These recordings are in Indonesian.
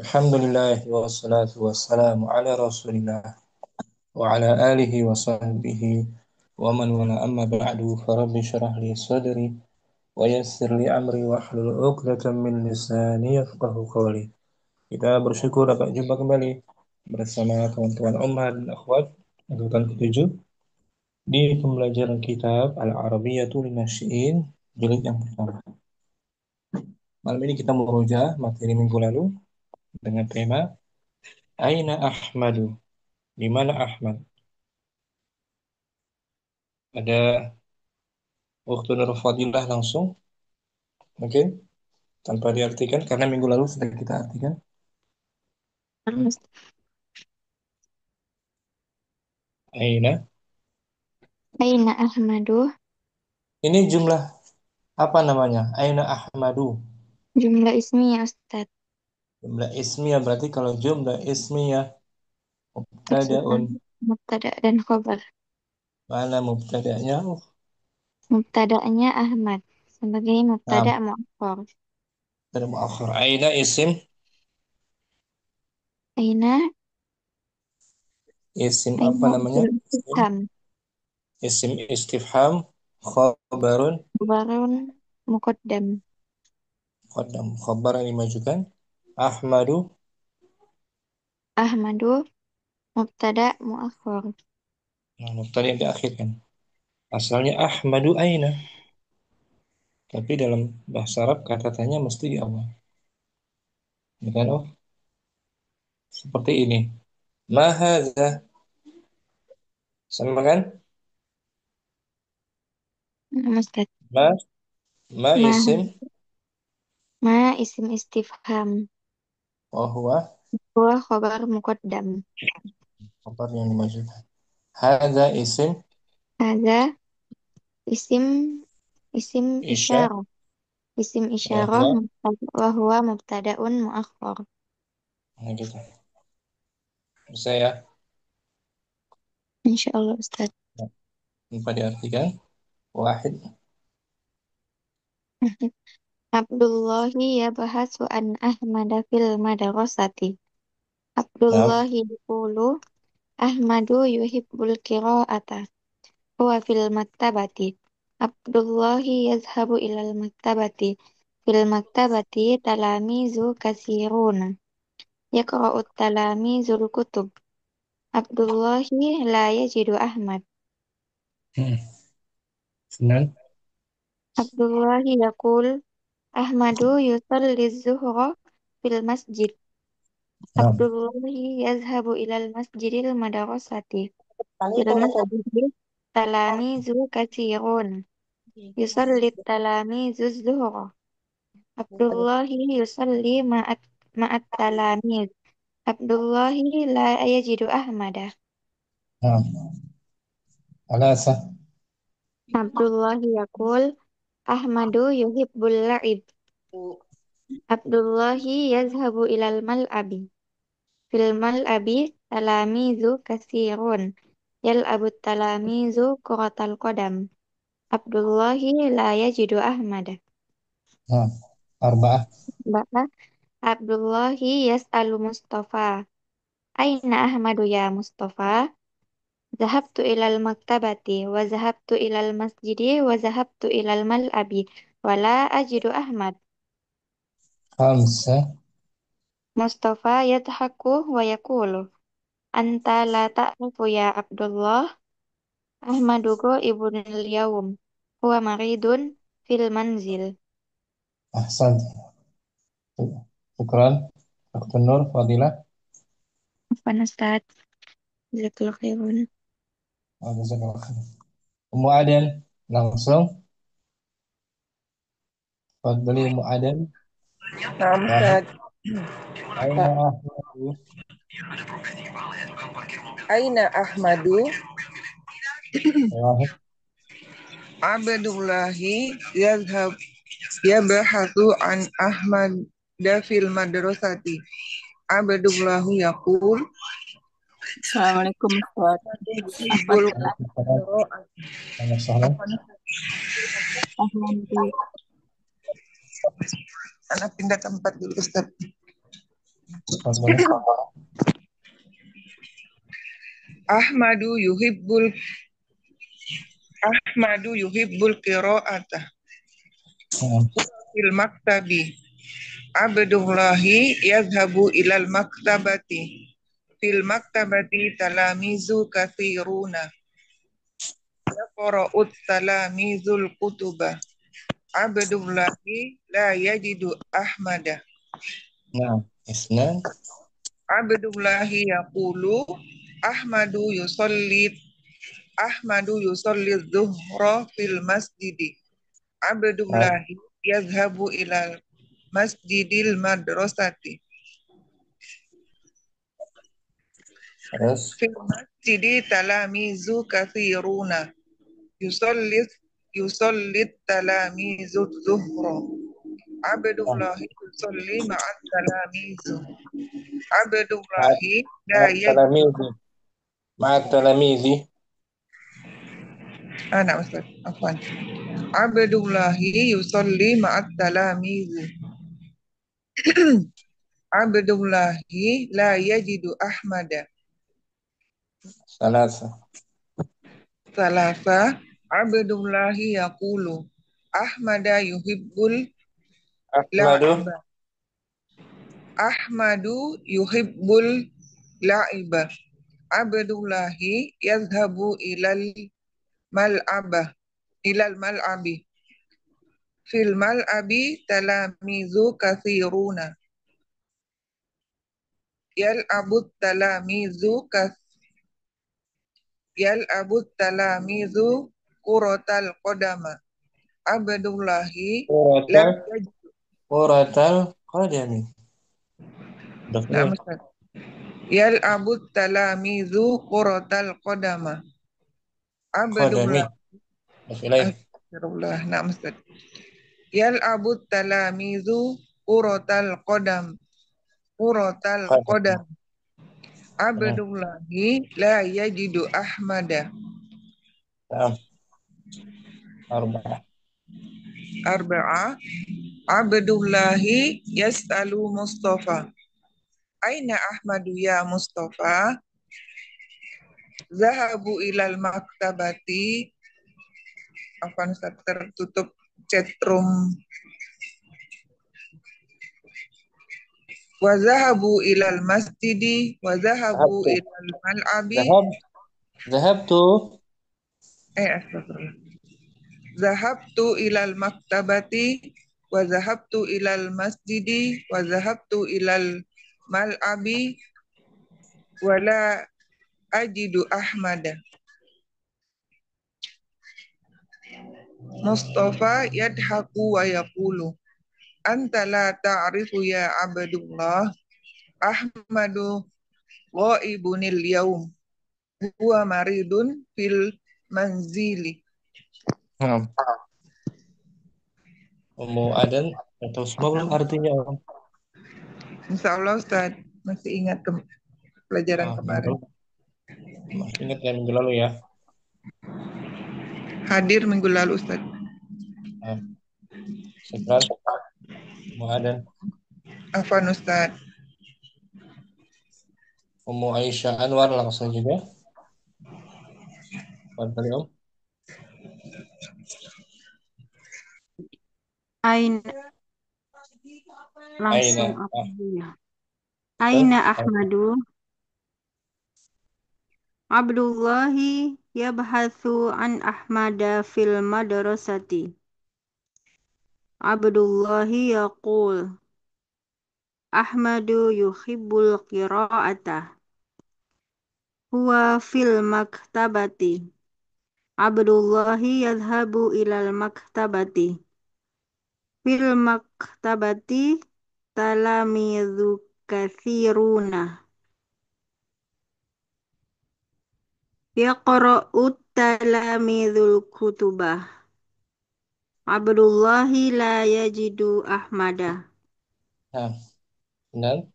Alhamdulillah wassalatu wassalamu ala Rasulillah wa ala alihi wa sahbihi wa man wala amma ba'du farabbi syrah li sadri wa yassir li amri wa hlul 'uqdatam min lisani yafqahu qawli. Kita bersyukur dapat jumpa kembali bersama teman-teman Ummah dan akhwat angkatan ketujuh di pembelajaran kitab Al-Arabiyyatu Lin-Nasy'iin jilid yang pertama. Malam ini kita merujuk materi minggu lalu dengan tema Aina Ahmadu? Di mana Ahmad? Ada waktu Nur Fadilah langsung, mungkin tanpa diartikan karena minggu lalu sudah kita artikan. Aina. Aina Ahmadu, Ini jumlah apa namanya? Aina Ahmadu. jumlah ismi ya Ustaz. Jumlah ismiyah berarti kalau jumlah ismiyah Isinya mubtadaun. mubtada dan khobar. Mana mubtada'nya? Mubtada'nya Ahmad sebagai Nah, mubtada mu'akhkhar. dari muakhir. Aina isim. Aina Isim apa Aina namanya? isim Isim. istifham. Isim istifham. Khobarun. Khobarun muqaddam. Qaddam. Khobar yang dimajukan. Ahmadu. Ahmadu mubtada mu'akhkhar. Nah, mubtada yang diakhirkan. Asalnya Ahmadu Aina. Tapi dalam bahasa Arab kata tanya mesti di awal. Ya kan? Oh, seperti ini. Mahadza. Sama kan? Nah, Ustaz. Ma, ma Ma, isim. ma isim istifham. Wahwa. Huwa khobar muqaddam. Kabar yang dimaksudkan. Hadza isim. Hadza isim isim Isya. isyarah. Isim isyarah Wahwa. wa huwa mubtada'un mu'akhkhar. Nah, gitu. Bisa ya. Insyaallah Ustaz. Nah, tanpa diartikan. Wahid. Abdullahi yabhasu an Ahmada fil madrasati. Nah, Abdullahi yaqulu Ahmadu yuhibbul qira'ata. Huwa fil maktabati. Abdullahi yazhabu ilal maktabati. Fil maktabati talamizu kasiruna. Yaqra'u talamizul kutub. Abdullahi la yajidu Ahmad. hmm. Senan. Abdullahi yaqul Ahmadu yusalli zuhra fil masjid. Nah, Abdullahi yazhabu ilal masjidil madrasati. Fil masjidi talamizu katsirun. Yusalli talamizu zuhra. Abdullahi yusalli ma'at talamiz. Abdullahi la yajidu Ahmada. nah. Alasa. Abdullahi yaqul Ahmadu yuhibbul la'ib. Abdullahi yazhabu ilal mal'abi. Fil mal'abi talamizu katsirun. Yal'abu talamizu kuratal qadam. Abdullahi la yajidu Ahmada. Nah, arba'ah. Bapak Abdullahi yas'alu Mustafa. Aina Ahmadu ya Mustafa? Zahabtu ilal maktabati wa zahabtu ilal masjidi wa zahabtu ilal mal'abi wa la ajidu Ahmad. Khamsa. Mustafa yadhaku wa yakulu. Anta la ta'rifu ya Abdullah. Ahmadu ibn al-yawm. Huwa maridun fil manzil. Ahsan. Syukran. Dr. Nur Fadilah. Afwan Ustaz. Jazakallahu khairun. Jazakallah khair. Ummu Aden. Langsung. Fadli Ummu Aden. Nah, Wahid. Ustaz. Aina Ahmadu. Aina Ahmadu Wahid. Abdullahi yazhab yabhathu an Ahmad fil madrasati. Abdullahu yaqul Assalamualaikum Ustaz. Ahmad yuhibbul Waalaikumsalam. qira'ah. Selamat salam. Ahmad Anak pindah tempat dulu Ustaz. Boleh. Ahmadu yuhibbul Ahmadu yuhibbul qira'ata Hmm. fil maktabi. Abdullahi yadhabu ilal maktabati. Fil maktabati talamizu kathiruna. Yaqra'ut talamizul kutuba. Abdullahi la yajidu Ahmada. Nah, isnan. Abdullahi yaqulu Ahmadu yusolli zuhra fil masjidi. Nah, Abdullahi yazhabu ilal masjidil madrasati. terus. Fil masjidi talamizu kathiruna. Yusolli yusolli talamizu zuhra. Nah, Abdullahi yusolli ma'at talamizu. ma'at Abdullahi la ma'at yajidu. talamizi. Ma'at talamizi. Anak Ustaz, afwan. Abdullahi yusolli ma'at talamizu. Abdullahi la yajidu Ahmada. Salasa. Salasa Abdullahi yaqulu Ahmada yuhibbul Ahmadu. la'iba. Ahmadu yuhibbul la'iba. Abdullahi yazhabu mal'abah ilal mal'abi. Fil mal'abi talamizu kathiruna. Yal'abut talamizu yal'abut talamizu kurotal qadama. Abdullahi la Kuratal. yaj- Kuratal qadami. Udah Nah, ini. Ustaz. Yal'abut talamizu kurotal qadama. Qadami. Abdullah Masih. Astagfirullah. Nah, Ustaz. Yal'abut talamizu kurotal qadam. Kurotal Qadami. qadam. Nah, Abdullahi la yajidu Ahmada. nah, arba'ah. Arba'a. Abdullahi yas'alu Mustafa. Aina Ahmadu ya Mustafa? Zahabu ilal maktabati. Apa Ustaz, tertutup chat room. Wa zahabu ilal masjidi wa zahabu Zahabtu. ilal mal'abi. Zahab. Zahabtu. Astagfirullah. Zahabtu ilal maktabati wa zahabtu ilal masjidi wa zahabtu ilal mal'abi wa la ajidu Ahmada. Mustafa yadhaku wa yaqulu anta la ta'rifu ya Abdullah Ahmadu ghaibunil yaum huwa maridun fil manzili. Nah, Ummu Adan atau semua belum artinya Om? Insya Allah Ustaz masih ingat pelajaran Minggu kemarin. lalu. Masih ingat ya minggu lalu ya. Hadir minggu lalu Ustaz. Nah, sekarang Ummu Adan, Afwan Ustaz. Ummu Aisyah Anwar langsung juga. Kali Om. Aina Aina. langsung apa Ah, dulu ya? terus? Aina Ahmadu Abdullahi yabhathu an Ahmada fil madrasati. Abdullahi yaqul Ahmadu yuhibbul qira'ata. Huwa fil maktabati. Abdullahi yadhabu ilal maktabati. Fil maktabati talamidhu kathiruna. Yaqra'ut talamidhul kutubah. Abdullahi la yajidu Ahmada. Nah, benar.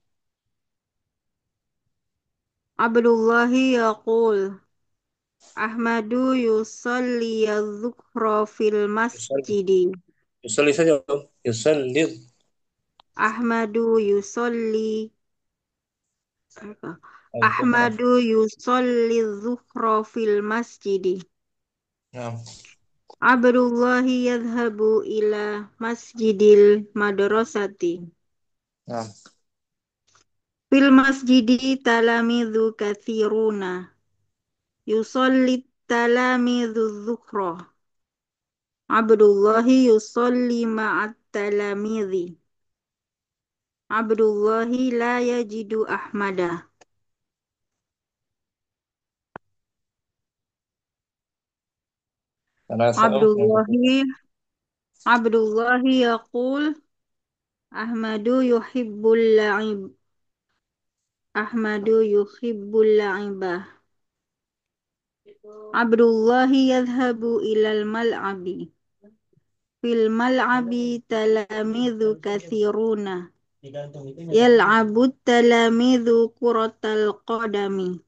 Abdullahi yaqul Ahmadu yusalli yadhukra fil Yusalli. masjidi. Yusalli saja Om. Yusalli. Ahmadu yusalli الذكر. Ahmadu yusolli zuhra fil masjidi. نعم. Abdullahi yadhabu ila masjidil madrasati. نعم. Fil masjidi talamidhu kathiruna. Yusolli talamidhu zuhra. Abdullahi yusolli ma'at talamidhi. Abdullahi la yajidu Ahmada. ثلاثة yang kedua. Abdullahi yaqul Ahmadu yuhibbul la'ib. Ahmadu yuhibbul la'ibah. Abdullahi yadhhabu ilal mal'abi. Fil mal'abi talamidhu kathiruna. Yal'abut talamidhu kuratal qadami.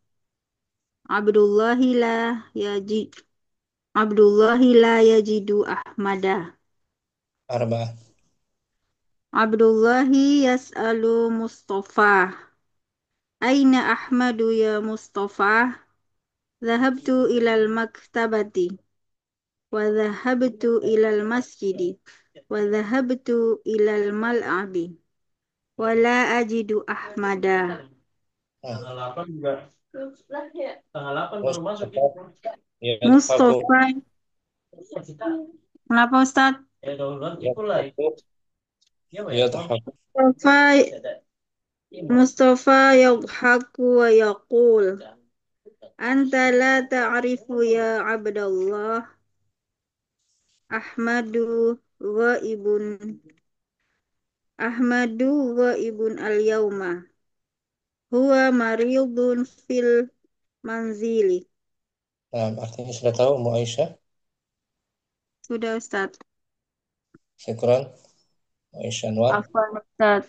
Abdullahi la yajid. Abdullahi la yajidu Ahmada. أربعة. Abdullahi yas'alu Mustafa. Aina Ahmadu ya Mustafa? Dhahabtu ilal maktabati. Wa dhahabtu ilal masjidi. Wa dhahabtu ilal mal'abi. Wa la ajidu Ahmada. مصطفى يذهب. Mustafa. Kenapa Ustaz? يذهب. يذهب. Mustafa Mustafa yadhaku wa yaqul anta la ta'rifu ya Abdallah Ahmadu ghaibun Ahmadu ghaibun al-yawma huwa maridun fil manzili. Nah, artinya sudah tahu Mu Aisyah. Sudah Ustaz. Syukran. Mu Aisyah Anwar. Afwan Ustaz.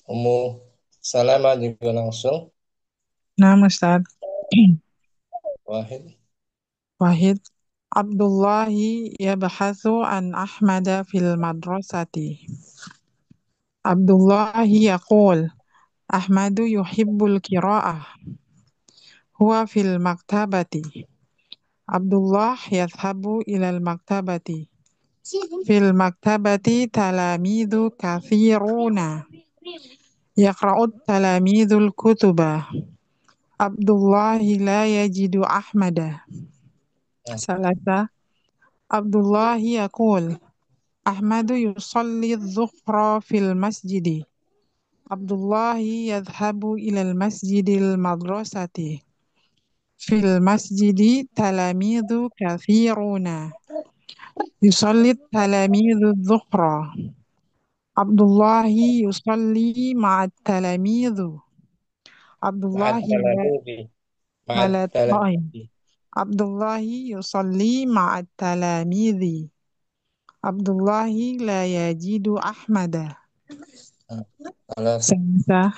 Ummu Salamah juga langsung. Nah, Ustaz. Wahid. Wahid. Abdullahi yabhathu an Ahmada fil madrasati. Abdullahi yaqul Ahmadu yuhibbul qira'ah. Huwa fil maktabati. Abdullah yadhhabu ilal maktabati. Fil maktabati talamidhu kathiruna. Yaqra'ut talamidhul kutuba. Abdullahi la yajidu Ahmada. Salasa. Abdullahi yaqul Ahmadu yusalli dhuhra fil masjidi. Abdullahi yadhhabu ilal masjidil madrasati. Fil masjidi talamidhu kathiruna. Yusalli talamidhu dhuhra. Abdullahi yusalli ma'at talamidhu. Ma'at Abdullahi talamidi. Ma'at malat talamidi. Abdullahi yusalli ma'at talamidhi. Abdullahi la yajidu Ahmada. Salah. Samsa.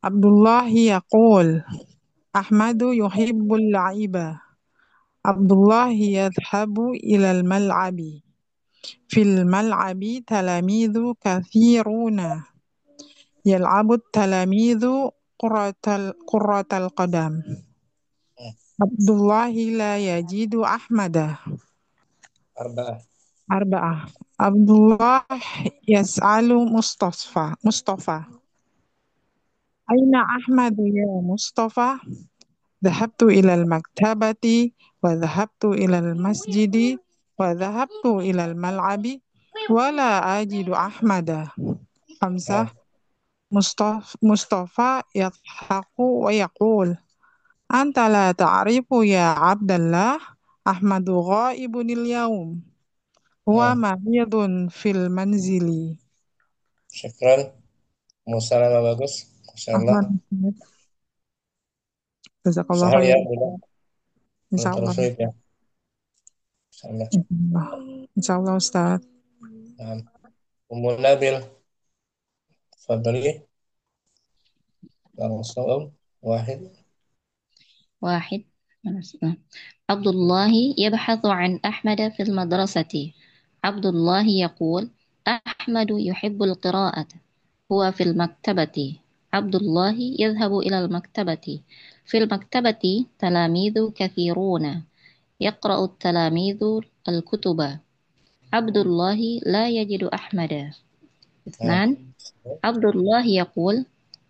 Abdullahi yaqul Ahmadu yuhibbul la'iba. Abdullahi yadhhabu ilal mal'abi. Fil mal'abi talamidhu kathiruna. Yal'abut talamidhu qurratal qadam. Abdullahi la yajidu Ahmada. Arba'ah. Arba'ah. Abdullah yas'alu Mustafa. Aina Ahmadu ya Mustafa? Dhahabtu ilal maktabati wa dhahabtu ilal masjidi wa dhahabtu ilal mal'abi wa la ajidu Ahmada. Khamsah. Mustafa yadhaku wa yaqul anta la ta'rifu ya Abdallah Ahmadu ghaibunil yaum huwa maridun fil manzili. Syukran. Ummu Salamah bagus. Masyaallah. Jazakallah Sahal ya, khair. mudah. Belum terlalu Insyaallah. sulit ya. Insyaallah. Insyaallah Ustaz. Nah, Ummu Nabil. Fadli. Langsung Wahid. واحد. عبد الله يبحث عن أحمد في المدرسة. عبد الله يقول أحمد يحب القراءة. هو في المكتبة. عبد الله يذهب إلى المكتبة. في المكتبة تلاميذ كثيرون. يقرأ التلاميذ الكتب. عبد الله لا يجد أحمد. نعم. اثنان. عبد الله يقول: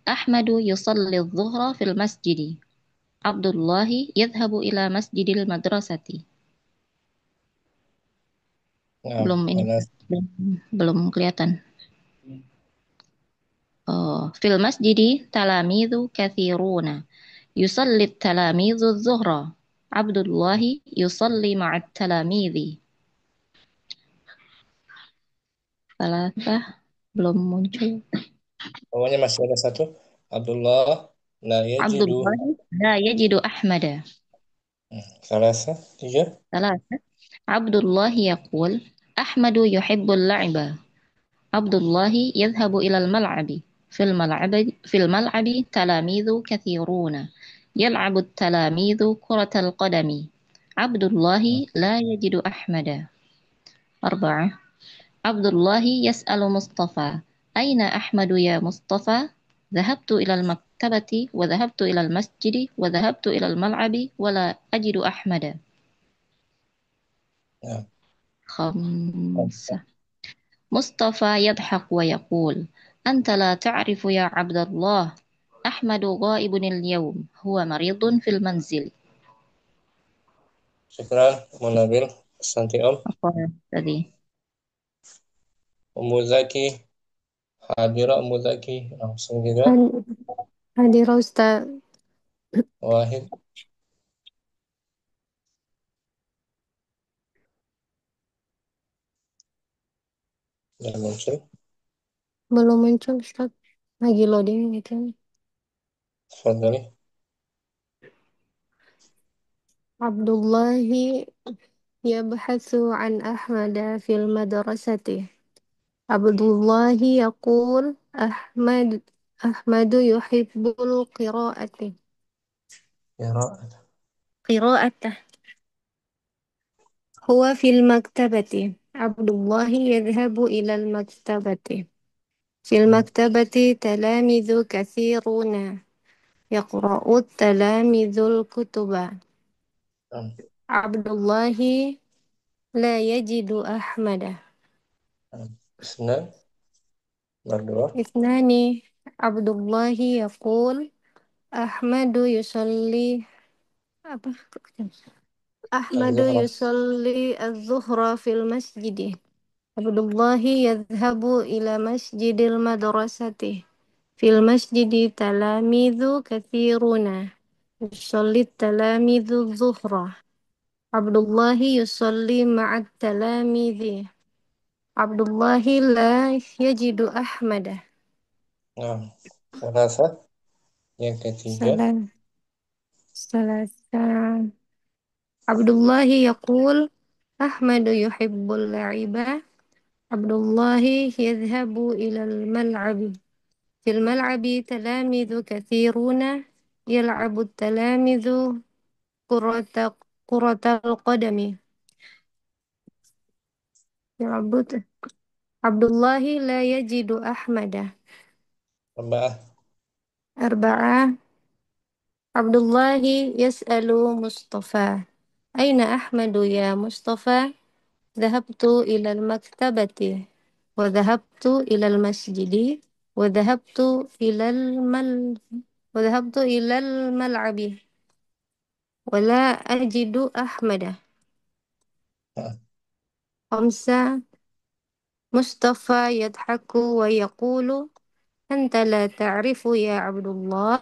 أحمد يصلي الظهر في المسجد. عبد الله يذهب إلى مسجد المدرسة. نعم. Belum ini, ثلاثة. belum kelihatan. Oh, fil masjidi talamizu kathiruna. Yusalli talamizu zuhra. Abdullahi yusalli ma'at talamizi. Salasah belum muncul. Pokoknya masih ada satu. Abdullah la yajidu. Abdullahi la yajidu Ahmada. Salasa. Tiga. Salasah. Abdullahi yaqul Ahmadu yuhibbul la'iba. Abdullahi yadhhabu ilal mal'abi. في الملعب تلاميذ كثيرون. يلعب التلاميذ كرة القدم. عبد الله لا يجد أحمد. أربعة. عبد الله يسأل مصطفى: أين أحمد يا مصطفى؟ ذهبت إلى المكتبة وذهبت إلى المسجد وذهبت إلى الملعب ولا أجد أحمد. نعم. خمسة. مصطفى يضحك ويقول: أنت لا تعرف يا عبد الله، أحمد غائب اليوم، هو مريض في المنزل. Syukran, Munabil. Santi Om. Apa tadi? Ummu Zaki. Hadira Ummu Zaki. Langsung juga. Hadir Ustaz. Wahid. Sudah muncul. Belum muncul Ustaz. Lagi loading gitu. Tafadhali. Abdullahi yabhathu an Ahmada fil madrasati. Abdullahi yaqul Ahmadu yuhibbul qira'ati. Qira'at. Qira'atah. Huwa fil maktabati. Abdullahi yadhhabu ilal maktabati. Fil maktabati talamidhu kathiruna. Yaqra'u talamidhul kutuba. Naam. Abdullahi la yajidu Ahmada. Naam. Isnan. Berdua. Ithnani. Abdullahi yaqul Ahmadu yusalli apa? Ahmadu Az-Zuhra. yusalli az-zuhra fil masjidi. Abdullahi yadhhabu ila masjidil madrasati. Fil masjidi talamidhu kathiruna. Yusalli talamidhu zuhra. Abdullahi yusalli ma'at talamidhi. Abdullahi la yajidu Ahmada. Naam. Salasa. Yang ketiga. Salam. Salasa. Abdullahi yaqul Ahmadu yuhibbul la'iba. Abdullahi yadhhabu ilal mal'abi. Fil mal'abi talamidhu kathiruna. Yal'abu talamidhu kurata kuratal qadami. Ya'bud Abdullahi la yajidu Ahmada. Arba'ah. Arba'ah. Abdullahi yas'alu Mustafa. Aina Ahmadu ya Mustafa? Dhahabtu ilal maktabati. Wa dhahabtu ilal masjidi. Wa dhahabtu ilal mal. Wa dhahabtu ilal mal'abi. Wa la ajidu Ahmada. Naam. Khamsa. Mustafa yadhaku wa yaqulu. Anta la ta'rifu ya Abdullah.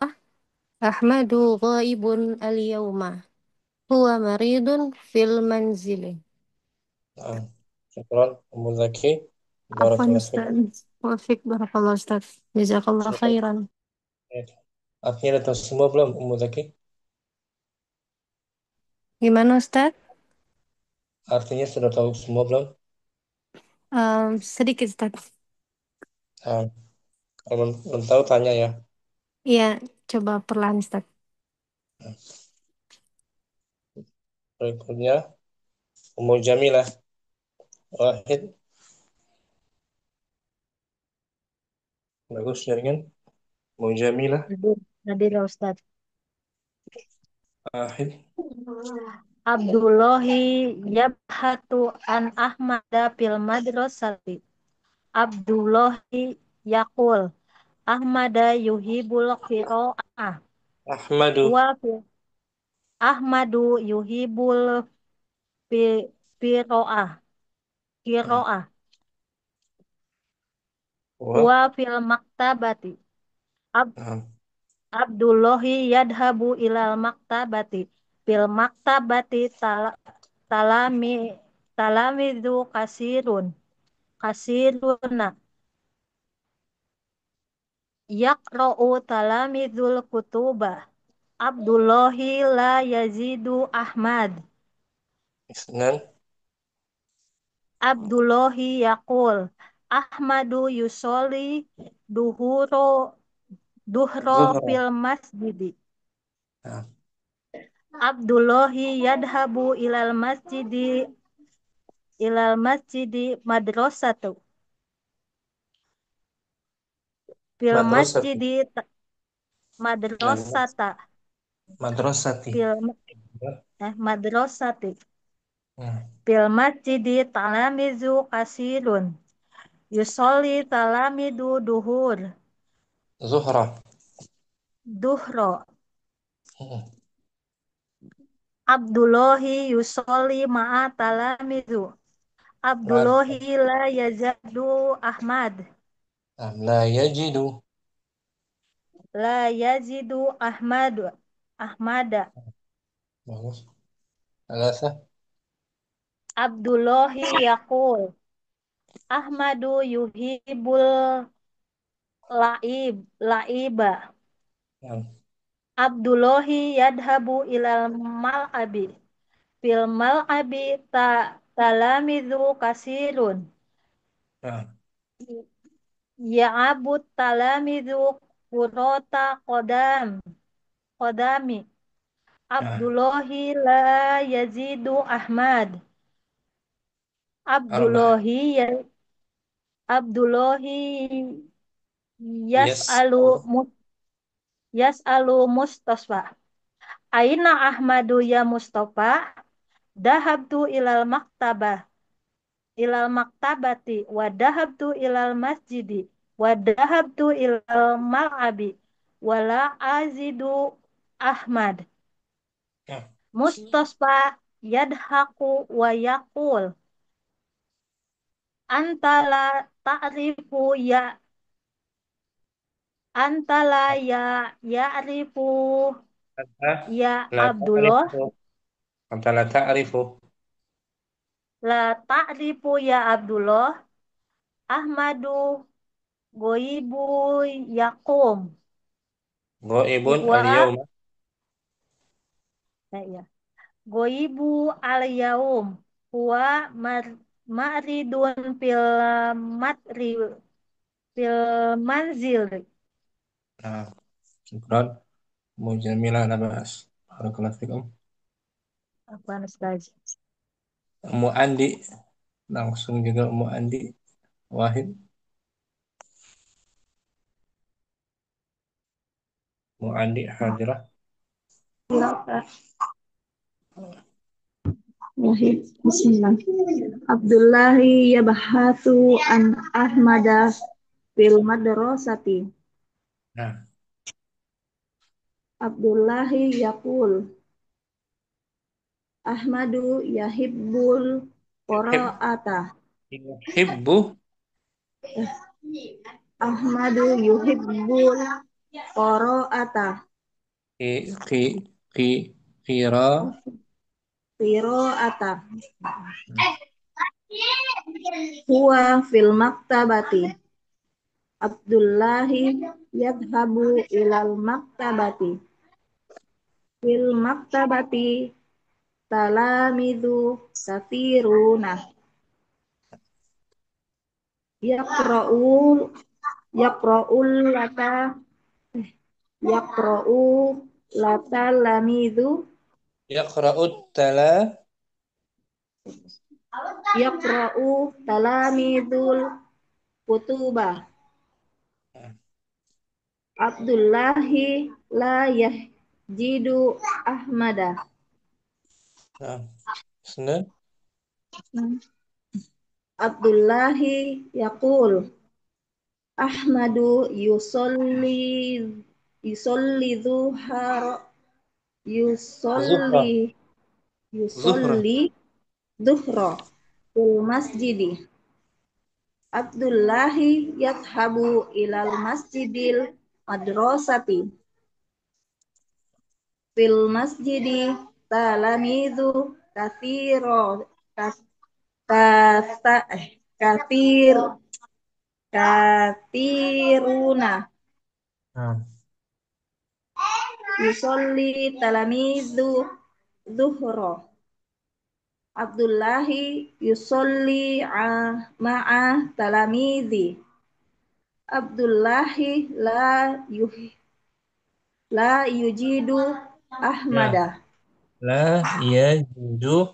Ahmadu ghaibun al-yawma. Huwa maridun fil manzili. Naam. Syukran, Ummu Zaki. Afwan Barakallahu fikum. Ustaz. Wafik barakallah Ustaz. Jazakallah Sudah. khairan. Artinya udah tahu semua belum, Ummu Zaki? Gimana Ustaz? Artinya sudah tahu semua belum? Sedikit Ustaz. Nah, kalau belum tahu tanya ya. Iya, coba perlahan Ustaz. Berikutnya Ummu Jamilah. Wahid. Bagus jaringan. Mujamilah. Hadir ya Ustaz. Ahid. Abdullahi yabhatu an Ahmada fil madrasati. Abdullahi yaqul Ahmada yuhibul qira'ah Ahmadu. wa Ahmadu yuhibul qira'ah Hmm. qira'ah Wa. wa fil maktabati. Nah. Abdullahi yadhabu ilal maktabati fil maktabati talami talamidu kasiruna yaqra'u talamidul kutuba. Abdullahi la yazidu Ahmad. Isnan. Abdullahi yaqul Ahmadu yusoli duhuro duhro Zuhra. fil masjidi. Nah. Abdullahi yadhabu ilal masjidi madrasatu. Fil Madrasati. masjidi Madras. madrasata. Madrasati. Fil madrasati. Hmm. Fil masjidi talamizu kasirun. Yusoli talamidu duhur. Zuhra. Duhro. Hmm. Abdullahi yusoli ma'a talamidu. Ma. Abdullahi la yazadu Ahmad. La yajidu. La yazidu Ahmadu. Ahmada. Bagus. Alasa. Abdullahi yaqul Ahmadu yuhibul laiba. Nah. Abdullahi yadhabu ilal mal'abi. Fil mal'abi talamidu kasirun. Nah. Ya'abud talamidu kurota kodami. Nah. Abdullahi la yazidu Ahmad. Arba'ah. Abdullahi ya Abdullahi Yes. yas'alu yas'alu Mustafa. Aina Ahmadu ya Mustafa? Dahabtu ilal maktabati wa dahabtu ilal masjidi wa dahabtu ilal mal'abi wala azidu Ahmad. Nah. Mustafa yadhaku wa yaqul antala ta'rifu antala ya'rifu Anta ya la Abdullah. ta'rifu. Anta la ta'rifu. La ta'rifu ya Abdullah. Ahmadu goibu yakum Ghaibun wa al-yawma. ya goibu al yaum wa ma'ridun matri fil manzil. Nah. Syukran. Mujamilah la ba'as. Barakallahu fikum. Apa Ustaz? Ummu Andi. Langsung juga Ummu Andi. Wahid. Ummu Andi hadirah. Bismillah. Abdullahi yabahatu an Ahmada fil madrasati. Nah. Abdullahi yaqul Ahmadu yahibbul Yuhib. qira'ata. Yuhibbu. Ahmadu yuhibbul qira'ata. Ki. Ki. Ki. Kira. Qira'ata. Huwa fil maktabati. Abdullahi yadhabu ilal maktabati. Fil maktabati talamidu kathiruna. Yaqra'u yaqra'ul lata yaqra'u latalamidu Yaqra'ut tala. yaqra'u talamidul kutuba. Abdullahi la yahjidu Ahmada. Nah, Isnan. Abdullahi yaqul Ahmadu yusolli zuhar Zuhra. yusolli Zuhra. yusolli duhra fil masjidi. Abdullahi yadhabu ilal masjidil madrasati fil masjidi talamidu kathiro kata kathir kathiruna Nah, yusolli talamidu zuhra. Abdullahi yusolli ma'a talamidi. Abdullahi la yujidu ya. Ahmada. La yajidu.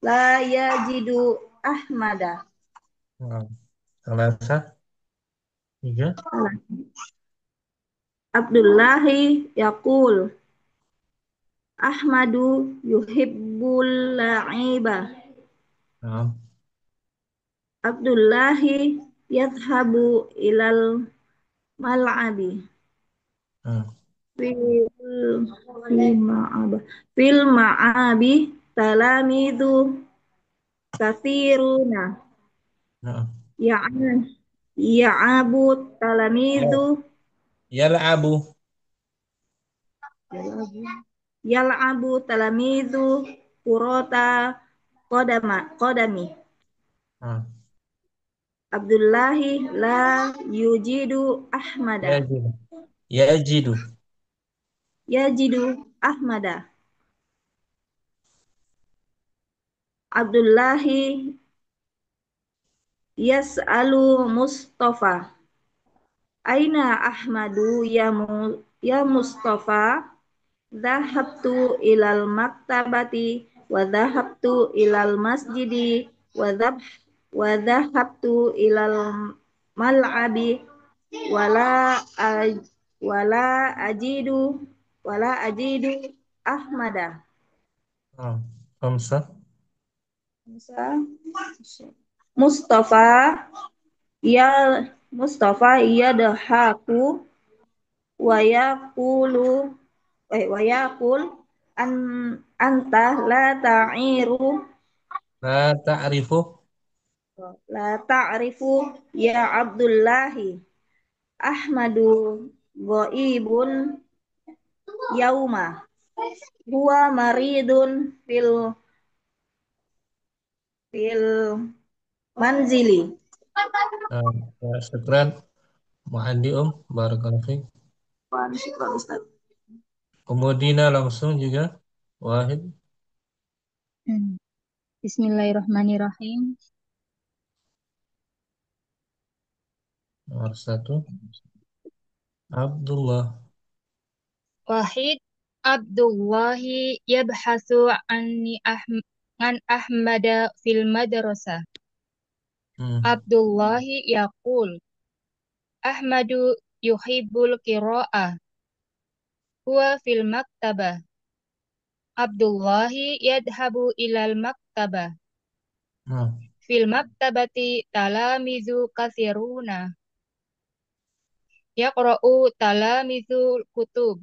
La yajidu Ahmada. Nah, Salasa. Tiga. Abdullahi yaqul Ahmadu yuhibbul la'iba. Nah, Abdullahi yadhabu ilal mal'abi. nah, Fil ma'aba. Fil ma'abi talamidu kathiruna. nah. Ya'abu Ya. talamidu Yal'abu. yal'abu talamidu kurota kodami. Nah, Abdullahi la yujidu Ahmada. yajidu. Yajidu. Yajidu Ahmada. Abdullahi yas'alu Mustafa. Aina Ahmadu ya Mustafa? Dhahabtu ilal maktabati wa dhahabtu ilal masjidi wa dhahabtu ilal mal'abi wala wala ajidu wala ajidu Ahmada. Nah, Khamsah. Mustafa ya Mustafa yadhaku wa yaqulu wa yaqul an anta La ta'rifu. la ta'rifu ya Abdullahi Ahmadu ghaibun yauma huwa maridun fil manzili. Nah, ya, syukran. Muhadi Barakallahu fiik. Syukran Ustaz. Kemudian langsung juga. Wahid. Bismillahirrahmanirrahim. Nomor satu. Abdullah. Wahid Abdullahi yabhasu an Ahmada fil madrasah. Hmm. Abdullahi yaqul Ahmadu yuhibbul qira'ah. Huwa fil maktabah. Abdullahi yadhabu ilal maktabah. Nah, Fil maktabati talamizu kathiruna. Yaqra'u talamizul kutub.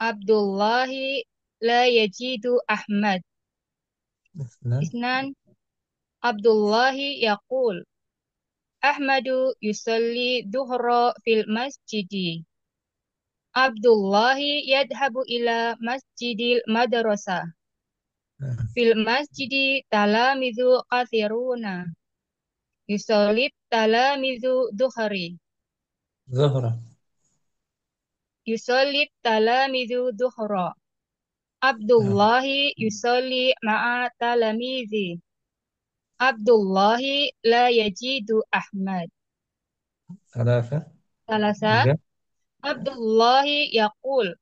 Abdullahi la yajidu Ahmad. Isnan. Isnan Abdullahi yaqul Ahmadu yusalli duhra fil masjidi. Abdullahi yadhabu ila masjidil madrasah. Nah, Fil masjidi talamizu kathiruna. Yusolib talamizu duhri. Zuhra. Yusolib talamizu duhra. Nah, Abdullahi yusolli ma'a talamizi. Abdullahi la yajidu Ahmad. Salasa. Salasa. Tiga. Abdullahi yaqul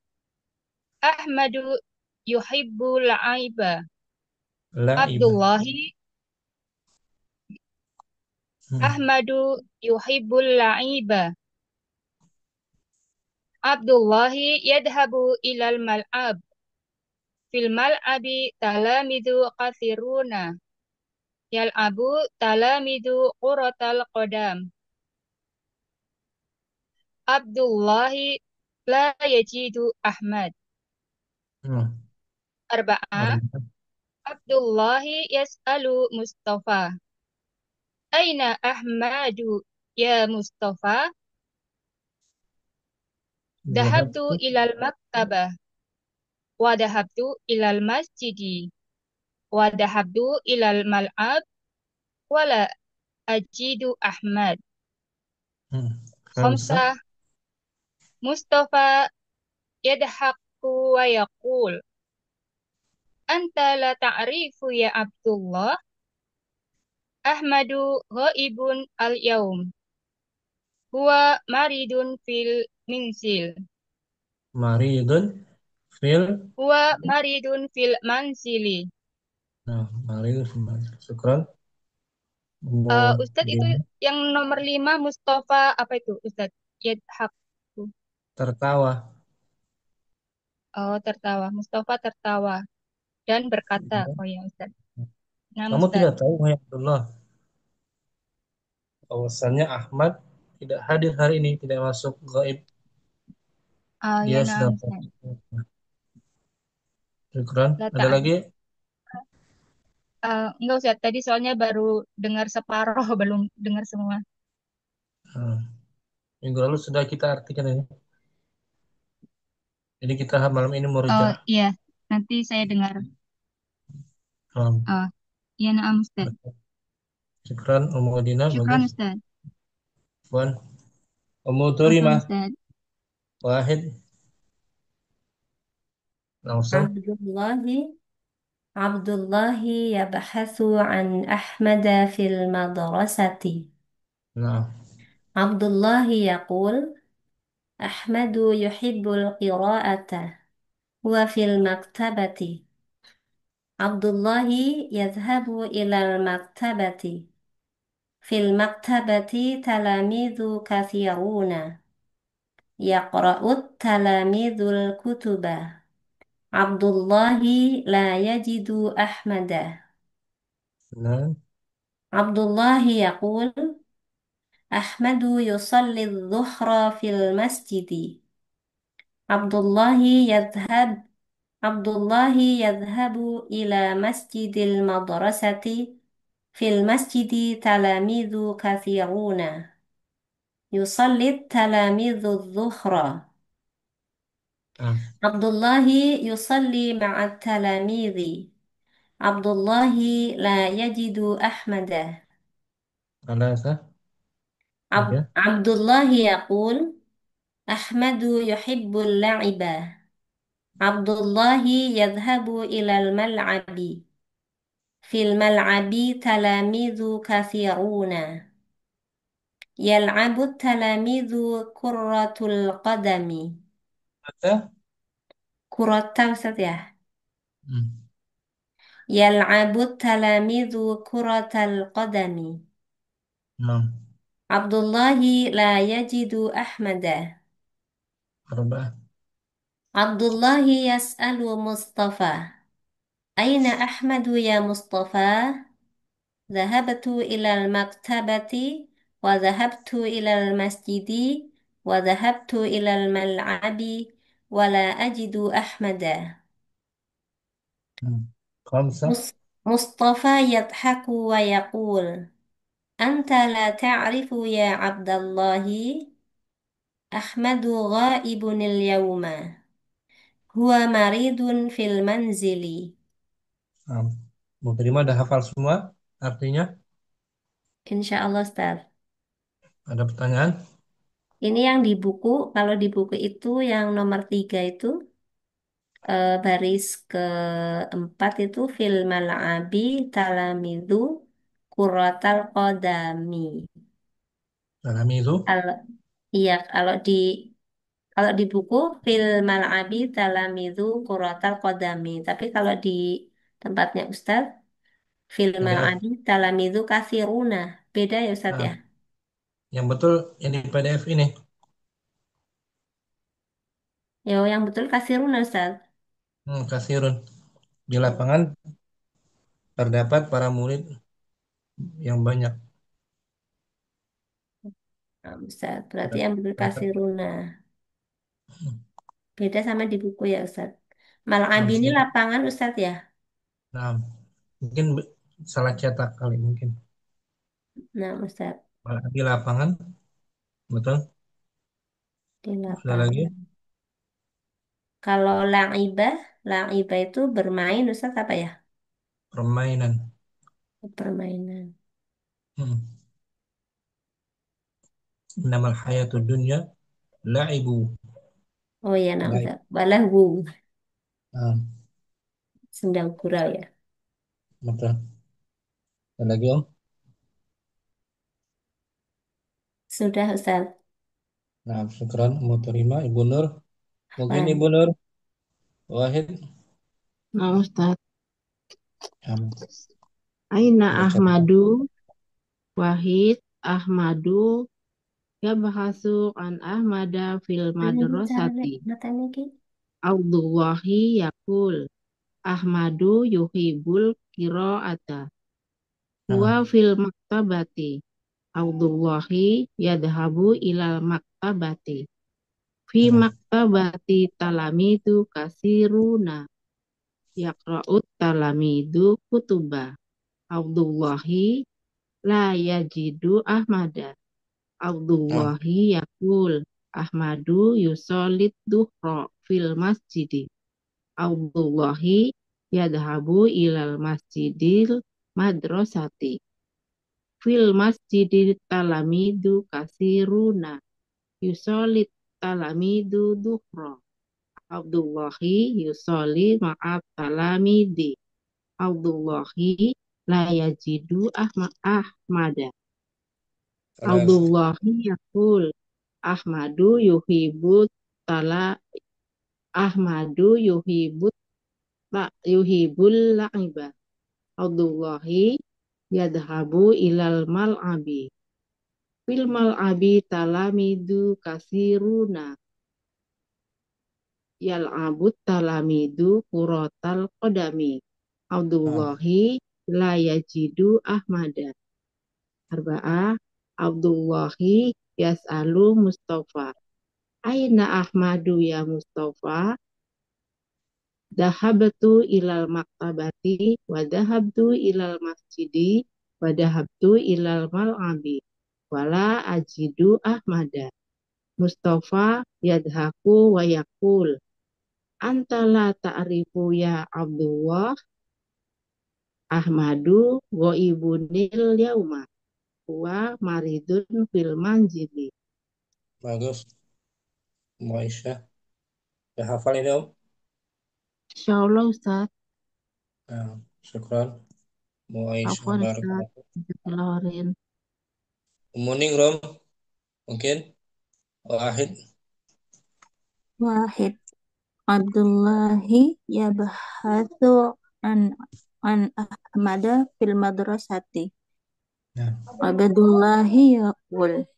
Ahmadu yuhibbul aiba. La'iba. Abdullahi Hmm. Ahmadu yuhibbul la'iba. Abdullahi yadhabu ilal mal'ab. Fil mal'abi talamidu kathiruna. Yal'abu talamidu quratal qadam. Abdullahi la yajidu Ahmad. Hmm. Arba'ah. Arba'ah. Abdullahi yas'alu Mustafa. Aina Ahmadu ya Mustafa? Dahabtu Zahabtu. ilal maktabah. Wa dahabtu ilal masjidi. Wa dahabtu ilal mal'ab. Wala ajidu Ahmad. Hmm. Khamsah. Khamsah. Mustafa yadhaku wa yaqul. Anta la ta'rifu ya Abdullah. Ahmadu ghaibun al-yaum. Huwa maridun fil minsil. Maridun fil. Huwa maridun fil mansili. Nah, maridun fil. Syukran. Ustadz itu Kemudian yang nomor 5 Mustafa apa itu Ustadz? Yadhak. tertawa. Oh, tertawa. Mustafa tertawa dan berkata, oh ya Ustadz. Nah, Kamu tidak Ustadz. tahu, wahai Abdullah, bahwasannya Ahmad tidak hadir hari ini, tidak masuk gaib. Oh Dia ya, nah sedang Ustadz. sakit. Syukran. La Ada lagi? enggak Ustadz, tadi soalnya baru dengar separoh, belum dengar semua. Hmm. Minggu lalu sudah kita artikan ini. Jadi kita malam ini Oh murja. iya, nanti saya dengar. Hmm. Oh iya, nah Ustadz. Syukran, Ummu Adina, Syukran bagus. Ustadz. Puan, Ummu Afwan Turimah, Ustadz. Wahid, langsung. Abdullahi Abdullahi yabhathu an Ahmad fil madrasati. Nah, Abdullahi yaqul Ahmadu yuhibbul qira'ata wa fil maktabati. Abdullahi yadhhabu ilal maktabati. Fil maktabati talamidhu kathiruna. Yaqra'ut talamidhul kutuba. Abdullahi la yajidu Ahmada. nah, Abdullahi yaqul Ahmadu yusalli dhuhra fil masjidi. Abdullahi yadhhab Abdullahi yadhhabu ila masjidil madrasati. Fil masjidi talamidhu kathiruna. Yusalli talamidhu dhuhra. nah, Abdullahi yusalli ma'at talamidhi. Abdullahi la yajidu Ahmada. Alasa, tiga. Abdullahi yaqul Ahmadu yuhibbul la'iba. Abdullahi yadhhabu ilal mal'abi. Fil mal'abi talamidhu kathiruna. Yal'abu talamidhu kurratul qadami. Ada? Kurata Ustaz ya. Hmm. Yal'abu talamidhu kurratal qadami. Nah, Abdullahi la yajidu Ahmada. arba'ah. Abdullahi yas'alu Mustafa. Aina Ahmadu ya Mustafa? ذهبت إلى المكتبة وذهبت إلى المسجد وذهبت إلى الملعب ولا أجد أحمدا. Hmm. Khamsah. مصطفى يضحك ويقول أنت لا تعرف يا عبد الله أحمد غائب اليوم هو مريض في المنزل. Nah, Bu Terima ada hafal semua artinya? إن شاء الله Ustaz. Ada pertanyaan? Ini yang di buku, kalau di buku itu yang nomor 3 itu baris keempat itu fil mal'abi talamidu kuratal qadami. Dalam itu? Kalau iya kalau di buku fil mal'abi talamidu kuratal qadami. Tapi kalau di tempatnya Ustadz fil PDF. mal'abi talamidu kasiruna. Beda ya Ustadz ya? Nah, yang betul yang di PDF ini. Ya, yang betul kasiruna Ustaz. Kasirun. Di lapangan terdapat para murid yang banyak. Nah, Ustaz, berarti yang betul Terdapat. kasiruna. Beda sama di buku ya Ustaz. Mal'abi ini Sedikit. lapangan Ustaz ya. Nah, mungkin salah cetak kali mungkin. Nah Ustaz, Malah di lapangan, betul. di Ada lagi lapangan. Kalau la'ibah itu bermain Ustaz apa ya? permainan. Permainan. Hmm. Innamal hayatud dunya la'ibu. Oh iya, nah Laib. Ustaz. Walahu. Nah, Sendang gurau ya. betul. Ada lagi Om? Sudah Ustaz. Nah, syukran mau terima Ibu Nur. Mungkin Afwan. Ibu Nur Wahid. Nah, Ustaz. Um, Aina baca. Ahmadu, Wahid, Ahmadu, yabhasu an Ahmada fil Ini cara madrasati. matanya ki. Abdullahi yakul, Ahmadu yuhibul qiraata. Huwa Nah, fil maktabati. Abdullahi yadhabu ilal maktabati. Fi nah, maktabati talamidu kasiruna. Yaqra'ut talamidu kutuba. Abdullahi la yajidu Ahmada. nah, Abdullahi yakul Ahmadu yusolid duhra fil masjidi. Abdullahi yadhabu ilal masjidil madrasati. Fil masjidil talamidu kasiruna. Yusolid talamidu duhra. Abdullahi yusoli ma'at talamidi. Abdullahi la yajidu Ahmada. kelas. Abdullahi yakul Ahmadu yuhibut tala Ahmadu yuhibul la'iba. Abdullahi yadhabu ilal mal'abi. Fil mal'abi talamidu kasiruna. Yal'abut talamidu kurotal qadami. Nah, Abdullahi la yajidu Ahmada. Arba'ah Abdullahi yas'alu Mustafa. Aina Ahmadu ya Mustafa? Dahabtu ilal maktabati wa dahabtu ilal masjidi wa dahabtu ilal mal'abi wala ajidu Ahmada. Mustafa yadhaku wa yakul anta la ta'rifu ya Abdullah Ahmadu wa ibunil yauma wa maridun fil manjili. bagus. Mu Aisyah. Ya hafal ini Om? Insyaallah Ustaz. Nah, syukran. Mu Aisyah Afwan Ustaz. barakallahu. Jazakallahu. Muning Rom, mungkin Wahid. Wahid. Abdullahi yabhathu an an Ahmada fil madrasati. Nah, Abdullahi yaqul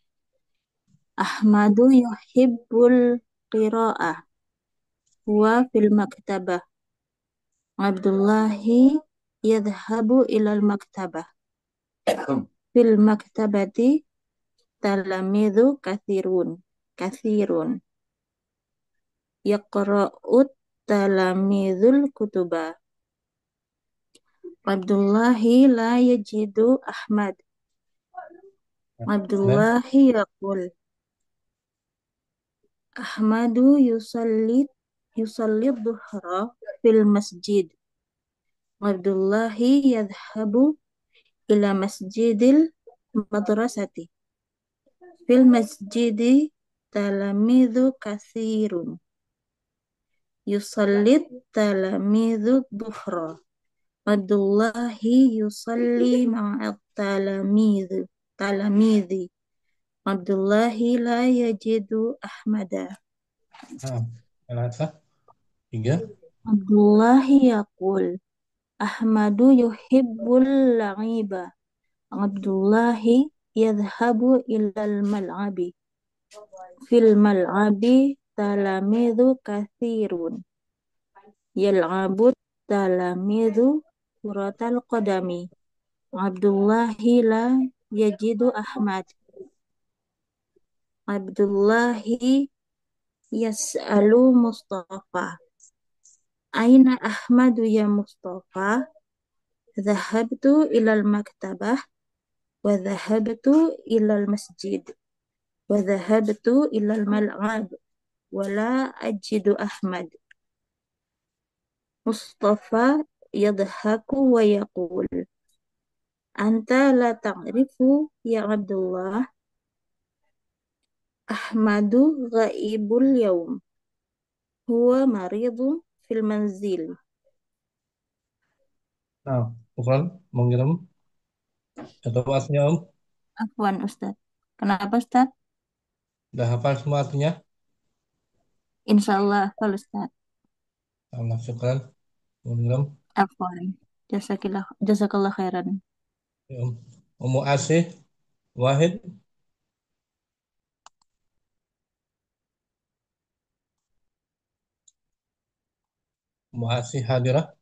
Ahmadu yuhibbul qira'ah. Huwa fil maktabah. Abdullahi yadhhabu ilal maktabah. Fil maktabati talamidu kathirun. Yaqra'ut talamidul kutuba. Abdullahi la yajidu Ahmad. dan Abdullahi yaqul Ahmadu yusallid duhra fil masjid. Abdullahi yadhhabu ila masjidil madrasati. Fil masjidi talamidu kathirun. Yusallid talamidu duhra. Abdullahi yusalli ma'at talamidi. Abdullahi la yajidu Ahmada. nah, kenapa? 3. Abdullahi yaqul Ahmadu yuhibbul la'iba. Abdullahi yadhhabu ilal mal'abi. Fil mal'abi talamidhu kathirun. Yal'abu talamidhu kuratal qadami. Abdullahi la yajidu Ahmad. Abdullahi yas'alu Mustafa. Aina Ahmadu ya Mustafa? Dhahabtu ilal maktabah wa dhahabtu ilal masjid wa dhahabtu ilal mal'ab wa la ajidu Ahmad. Mustafa yadhaku wa yaqul anta la ta'rifu ya Abdullah Ahmadu ghaibul yawm huwa maridu fil manzil. Nah, bukan mengirim atau artinya Om? Afwan Ustaz. Kenapa Ustaz? Udah hafal semua artinya? Insyaallah hafal Ustaz. Allah syukran. Mengirim. Afwan. Jazakallah khairan. Ya, Om. Ummu Asih Wahid. Ummu Asih hadirah.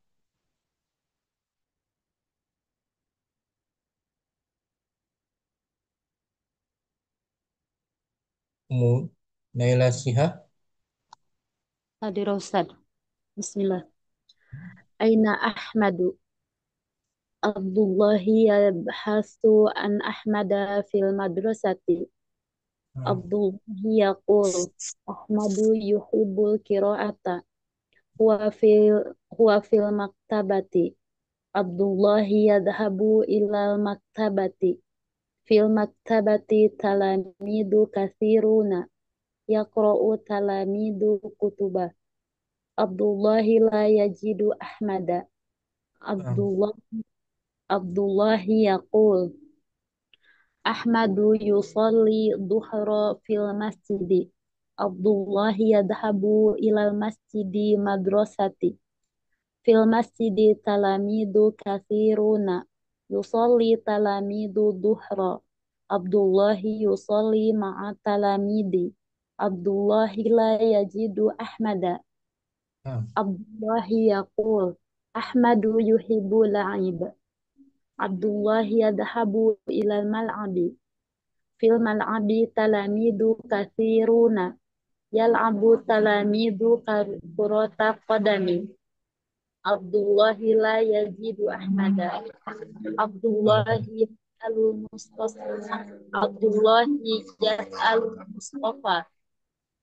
Ummu Naila Sihah. Hadir Ustaz. Bismillah. Aina Ahmadu? Abdullahi yabhasu an Ahmada fil madrasati. Abdullahi yaqul Ahmadu yuhibbul qira'ata. Huwa fil maktabati. Abdullahi yadhabu ilal maktabati. Fil maktabati talamidu kathiruna. Yaqra'u talamidu kutubah. Abdullahi la yajidu Ahmada. Abdullah Abdullahi yaqul Ahmadu yusalli duhra fil masjidi. Abdullahi yadhabu ilal masjidi madrasati. Fil masjidi talamidu kathiruna. Yusalli talamidu duhra. Abdullahi yusalli ma'a talamidi. Abdullahi la yajidu Ahmada. Nah, Abdullahi yaqul Ahmadu yuhibbu la'ib. Abdullahi yadhabu ilal mal'abi. Fil mal'abi talamidu kathiruna. Yal'abu talamidu kurota qadami. Abdullahi la yajidu Ahmada. Abdullahi yas'alu Mustafa. Abdullahi yas'alu Mustafa.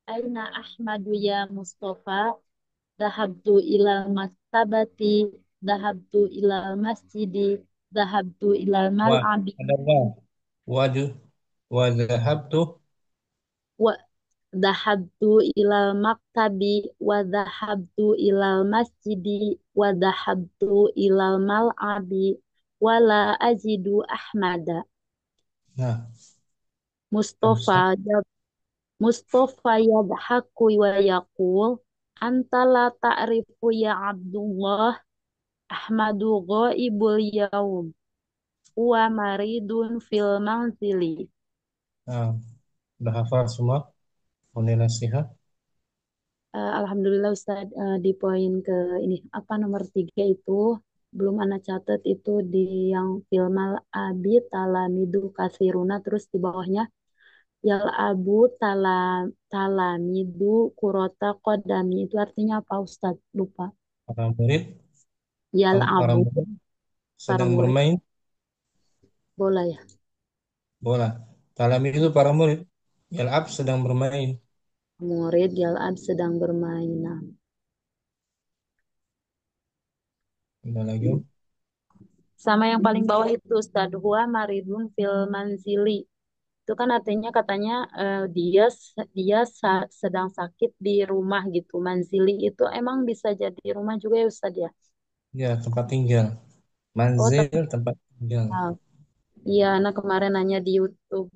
Aina Ahmadu ya Mustafa? Dahabtu ilal maktabati. Dahabtu ilal masjidi. Dahabtu ilal wah, mal'abi. ada wah. Wajah wa dhahabtu. Wa dahabtu ilal maktabi. Wa dahabtu ilal masjidi. Wa dahabtu ilal mal'abi. Wala ajidu Ahmada. Nah, Mustafa terusnya. Mustafa yadhaku wa yaqul anta la ta'rifu ya Abdullah Ahmadu ghaibul yaum huwa maridun fil manzili. Nah, udah hafal semua. Naila Sihah. Alhamdulillah Ustaz, di poin ke ini apa nomor 3 itu belum anak catat itu di yang filmal abi talamidu kasiruna, terus di bawahnya yal abu talamidu kurota kodami, itu artinya apa Ustaz? Lupa. Para murid, Yal para abu murid para sedang murid bermain bola ya. bola. Talami itu para murid. Yal'ab sedang bermain. Murid yal ab sedang bermain. Nah, Udah lagi. sama yang paling bawah itu Ustaz, huwa maridun fil manzili. Itu kan artinya katanya dia sedang sakit di rumah gitu. Manzili itu emang bisa jadi rumah juga ya Ustaz ya? Ya, tempat tinggal. Oh, Manzil, tempat tinggal. iya, anak kemarin nanya di YouTube.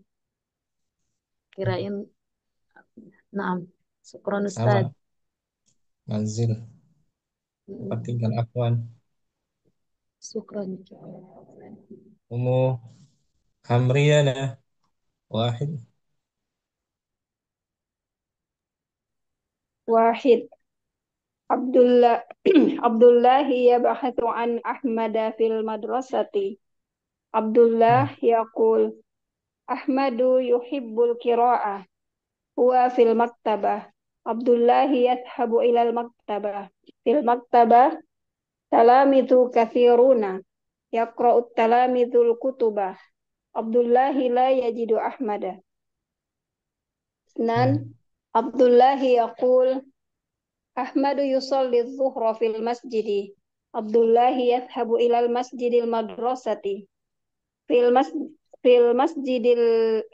Kirain, nah, syukron Ustaz. Sama, manzil, tempat tinggal Afwan. Syukron. Umu Hamriyana, wahid. واحد. عبد الله عبد الله يبحث عن أحمد في المدرسة. عبد الله يقول: أحمد يحب القراءة. هو في المكتبة. عبد الله يذهب إلى المكتبة. في المكتبة تلاميذ كثيرون. يقرأ التلاميذ الكتب. عبد الله لا يجد أحمد. اثنان. عبد الله يقول: أحمد يصلي الظهر في المسجد. عبد الله يذهب إلى المسجد المدرسة. في المسجد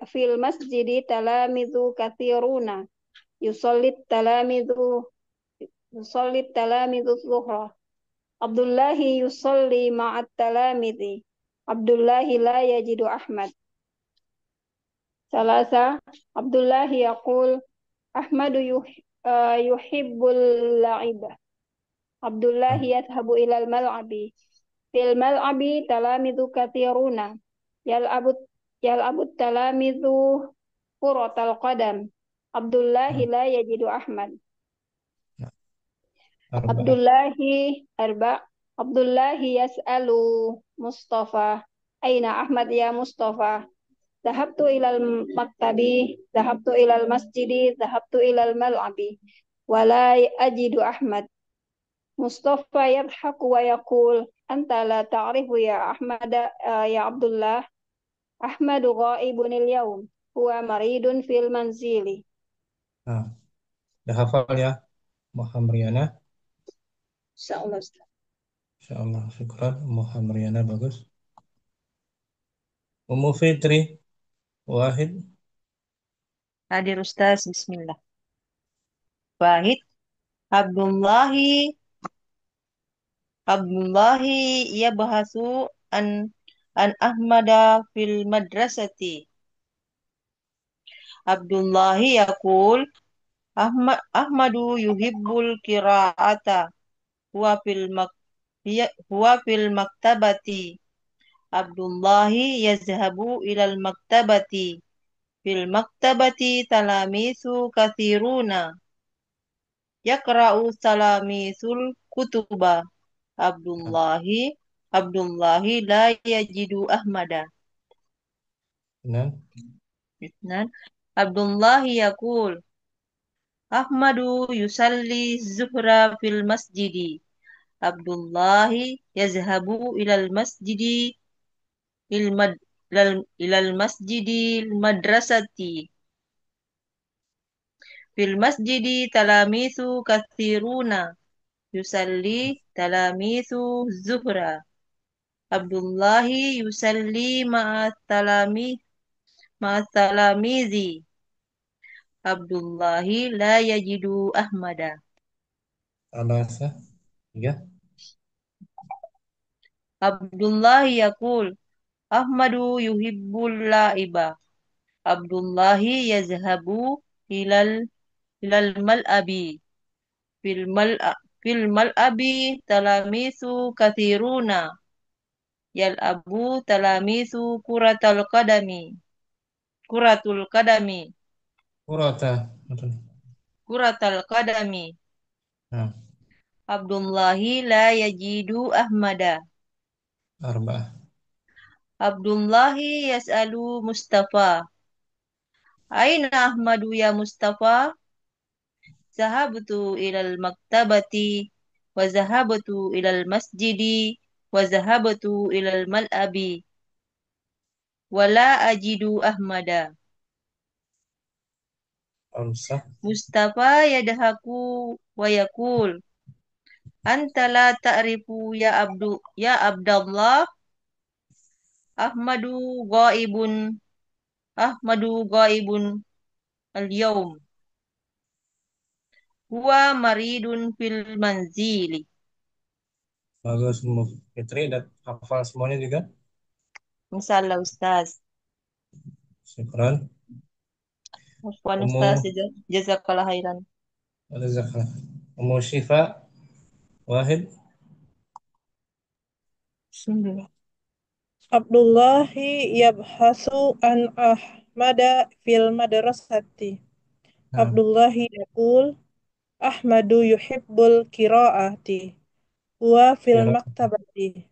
في المسجد تلاميذ كثيرون. يصلي التلاميذ يصلي التلاميذ الظهر. عبد الله يصلي مع التلاميذ. عبد الله لا يجد أحمد. ثلاثة. عبد الله يقول: أحمد يحب اللعب. عبد الله يذهب إلى الملعب. في الملعب تلاميذ كثيرون. يلعب يلعب التلاميذ كرة القدم. عبد الله لا يجد أحمد. عبد الله عبد الله يسأل مصطفى: أين أحمد يا مصطفى؟ ذهبت إلى المكتب. ذهبت إلى المسجد. ذهبت إلى الملعب ولا أجد أحمد. مصطفى يضحك ويقول: أنت لا تعرف يا أحمد يا عبد الله. أحمد غائب اليوم. هو مريض في المنزل. Nah, udah hafal ya, Muhamriana? Insyaallah Ustaz. Insyaallah, syukran. Muhamriana bagus. Ummu Fitri, Wahid. Hadir Ustaz, Bismillah. Wahid, Abdullahi, Abdullahi yabhasu an Ahmada fil madrasati. Abdullahi yaqul Ahmadu yuhibbul qira'ata. Huwa fil maktabati. Abdullahi yazhabu ilal maktabati. Fil maktabati talamisu kathiruna. Yaqra'u talamisul kutuba. Abdullahi la yajidu Ahmada. Benar. Nah, Abdullahi yaqul Ahmadu yusalli zuhra fil masjidi. Abdullahi yazhabu ilal masjidi ilal masjidi madrasati. Fil masjidi talamisu kathiruna. Yusalli talamisu zuhra. Abdullahi yusalli ma'atalamizi. Abdullahi la yajidu Ahmada. Alasa. Ya. Abdullahi yaqul Ahmadu yuhibbul la'iba. Abdullahi yazhabu ilal mal'abi. Fil mal'abi talamisu kathiruna. Yal'abu talamisu Kuratul qadami. Kurata. Betul. Kuratal qadami. Nah, Abdullahi la yajidu Ahmada. arba'ah. Abdullahi yas'alu Mustafa. Aina Ahmadu ya Mustafa? Zahabtu ilal maktabati wa zahabtu ilal masjidi wa zahabtu ilal mal'abi wa la ajidu Ahmada. Amsah. Mustafa yadhaku wa yakul Anta la ta'rifu ya Abdallah. Ahmadu ghaibun Ahmadu ghaibun al-yawm. Huwa maridun fil manzili. Bagus, Ummu Fitri. Dan hafal semuanya juga. Insyaallah Ustaz. Syukran. Afwan Ummu Ustaz, jazakallah khairan. Jazakallah. Ummu Syifa, Wahid. Bismillah. Abdullahi yabhasu an Ahmada fil madrasati. Nah, Abdullahi yaqul Ahmadu yuhibbul qiraati. Huwa fil Kira. maktabati.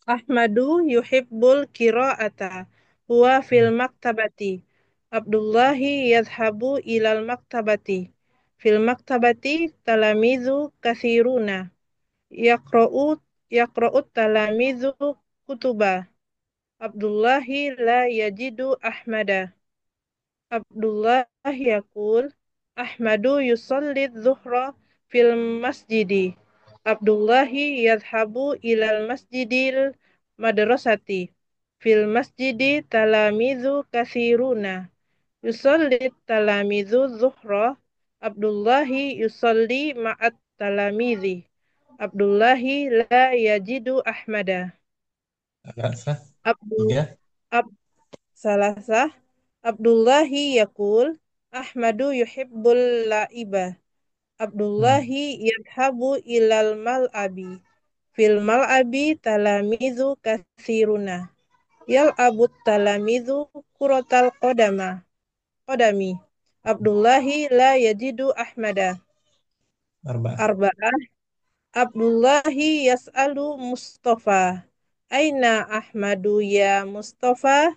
Ahmadu yuhibbul qiraata. Huwa fil maktabati. Abdullahi yadhabu ilal maktabati. Fil maktabati talamizu kathiruna. Yaqra'u yaqra'ut talamizu kutuba. Abdullahi la yajidu Ahmada. Abdullah yaqul Ahmadu yusalli dhuhra fil masjidi. Abdullahi yadhabu ilal masjidil madrasati. Fil masjidi talamizu kathiruna. Yusalli talamizu dhuhra. Abdullahi yusalli ma'at talamizi. Abdullahi la yajidu Ahmada. Al-Asah. Abdul 3. Ab, Salasah Abdullahi yaqul Ahmadu yuhibbul la'iba. Abdullahi yadhabu ilal mal'abi. Fil mal'abi talamizu kathiruna. Yal'abut talamizu kuratal qadami. Abdullahi la yajidu Ahmada. 4. Arba'ah Abdullahi yas'alu Mustafa. Aina Ahmadu ya Mustafa?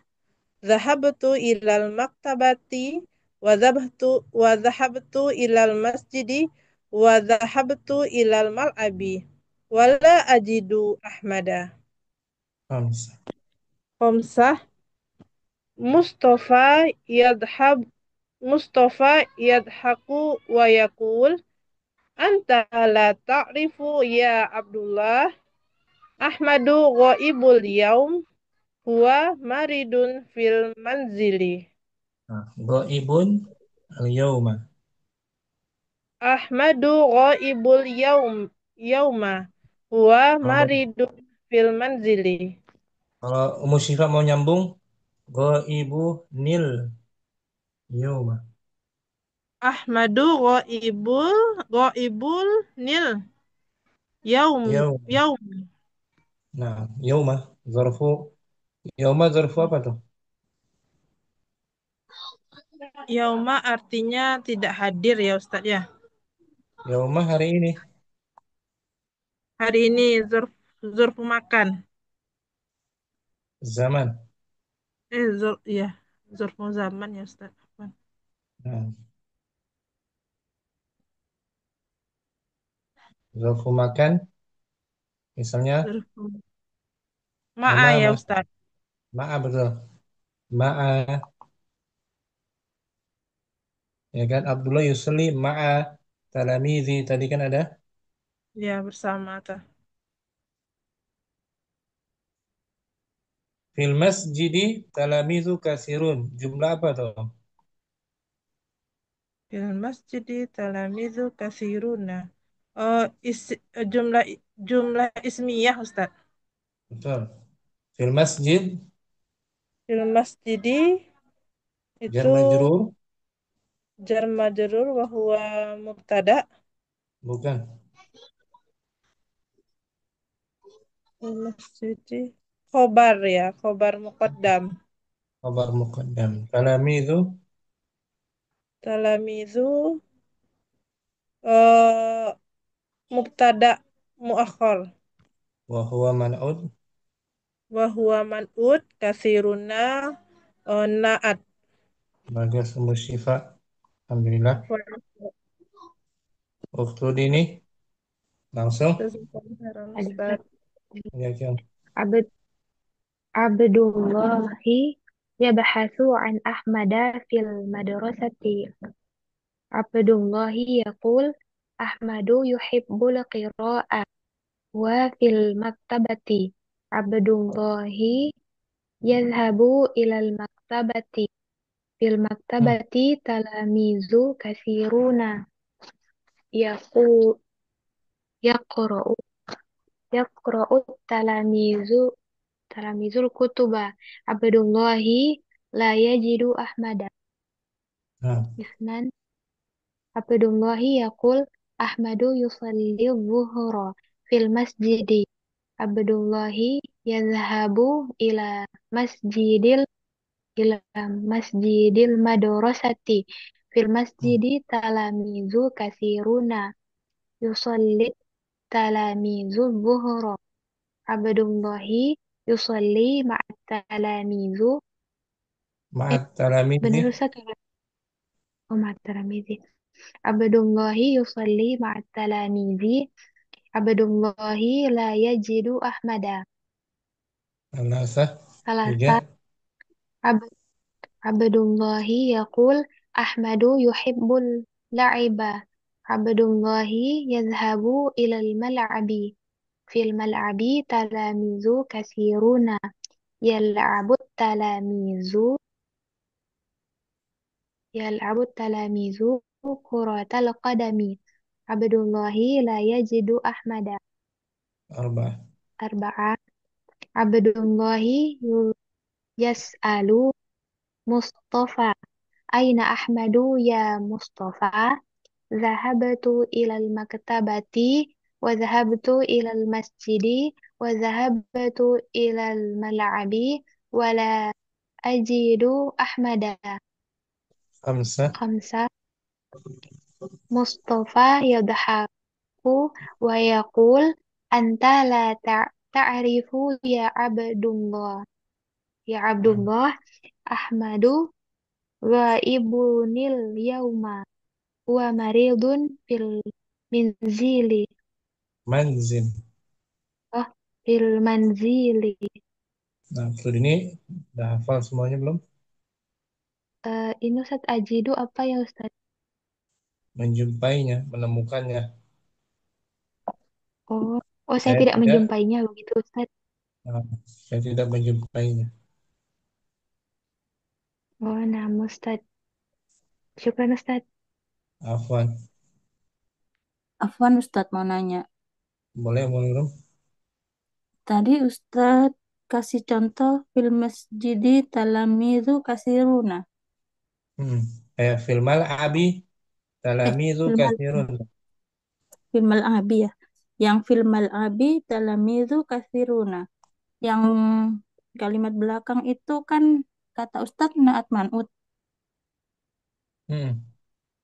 Zahabtu ilal maktabati wa zahabtu ilal masjidi wa zahabtu ilal mal'abi wala ajidu Ahmada. 5. Khamsah Mustafa yadhab Mustafa yadhaku wa yakul anta la ta'rifu ya Abdullah Ahmadu ghaibul yaum huwa maridun fil manzili. Ghaibun al-yawma. Ahmadu ghaibul yauma huwa Kalau maridun fil manzili. kalau Ummu Syifa mau nyambung, ghaibu nil yawma. Ahmadu ghaibul nil Yaum. yaum. Nah, yauma zarfu. Yauma zarfu apa tuh? Yauma artinya tidak hadir ya Ustaz ya. Yauma hari ini. Hari ini zurfu makan. Zaman. Ya, zurfu zaman ya Ustaz. Nah, zarfu makan. Misalnya Zurfu ma'a ana ya Ustaz. ma'a betul. Ma'a ya kan Abdullah yusalli ma'a talamizi tadi kan ada Ya, bersama ta. fil masjidi talamizu kasirun. Jumlah apa tuh? Fil masjidi talamizu kasiruna. Oh, jumlah jumlah ismiyah Ustaz. Betul. Fil masjid Fil masjidi jar itu majrur jar majrur wa huwa mubtada. bukan. Fil masjidi khobar ya, khobar muqaddam. Khabar muqaddam. Talamizu Talamizu eh mubtada muakhar wa huwa man'ud wa huwa man'ud kasiruna naat. bagas musyifa. Alhamdulillah. Waktu ini langsung Ada Ustaz. ya kan. Abd Abdullahi yabhasu an Ahmada fil madrasati. Abdullahi yaqul Ahmadu yuhibbul qira'ah wa fil maktabati. Abdullahi yadhhabu ilal maktabati. Fil maktabati talamizu kasiruna yaqu yaqra'u yaqra'u talamizu talamizul kutuba. Abdullahi la yajidu Ahmada. Nah, Isnan Abdullahi yaqul Ahmadu yusalli dhuhra fil masjidi. Abdullahi yadhhabu masjidil ila masjidil madrasati. Fil masjidi talamizu katsiruna yusalli talamizu zuhra. Abdullahi yusalli ma'at talamizu. Ma'at Benar talamizi. Ustaz? Oh, ma'at talamizi. Abdullahi yusalli ma'at talamizi. Abdullahi la yajidu Ahmada. Salasa. Tiga. Salasa. Ab- Abdullahi yaqul Ahmadu yuhibbul la'iba. Abdullahi yadhhabu ilal mal'abi. Fil mal'abi talamizu kasiruna. Yal'abut talamizu Yal'abut talamizu kuratal qadami. Abdullahi la yajidu Ahmada. Arba'ah. Arba'ah. Abdullahi yas'alu Mustafa. Aina Ahmadu ya Mustafa? Zahabtu ilal maktabati wa zahabtu ilal masjidi wa zahabtu ilal mal'abi wa la ajidu Ahmada. Khamsa. Khamsa. Mustafa yadhaku wa yaqul anta la ta'rifu ya Abdullah. Ya Abdullah Ahmadu ghaibunil yauma wa maridun fil minzili. Manzil. Oh, fil manzili. Nah, Fud ini udah hafal semuanya belum? Ini Ustaz ajidu apa ya Ustaz? Menjumpainya, menemukannya. Oh, saya Saya tidak tidak, menjumpainya begitu Ustaz. nah, saya tidak menjumpainya. Oh, nah Ustaz. Syukran Ustaz. Afwan. Afwan Ustadz mau nanya. Boleh, boleh. Tadi Ustadz kasih contoh fil masjidi talamizu kasiruna. Kayak filmal abi talamizu Filmal katsirun. filmal abi ya. Yang filmal abi talamizu kasiruna. Yang kalimat belakang itu kan kata Ustadz naat man'ut.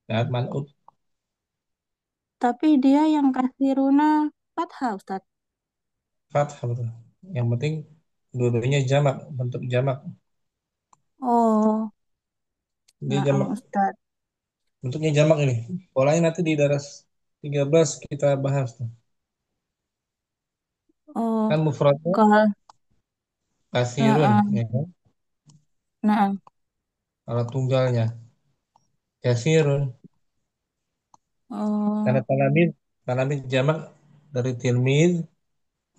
Naat man'ut. Tapi dia yang kasiruna fathah Ustadz. Fathah betul. Yang penting dua-duanya jamak, bentuk jamak. Oh, Dia naam jamak, Ustadz. bentuknya jamak ini. Polanya nanti di daras 13 kita bahas tuh. Oh, Kan mufradnya kalau kasirun, naam, ya kan? naam. Kalau tunggalnya kasirun. Karena Oh, talamid jamak dari tilmid,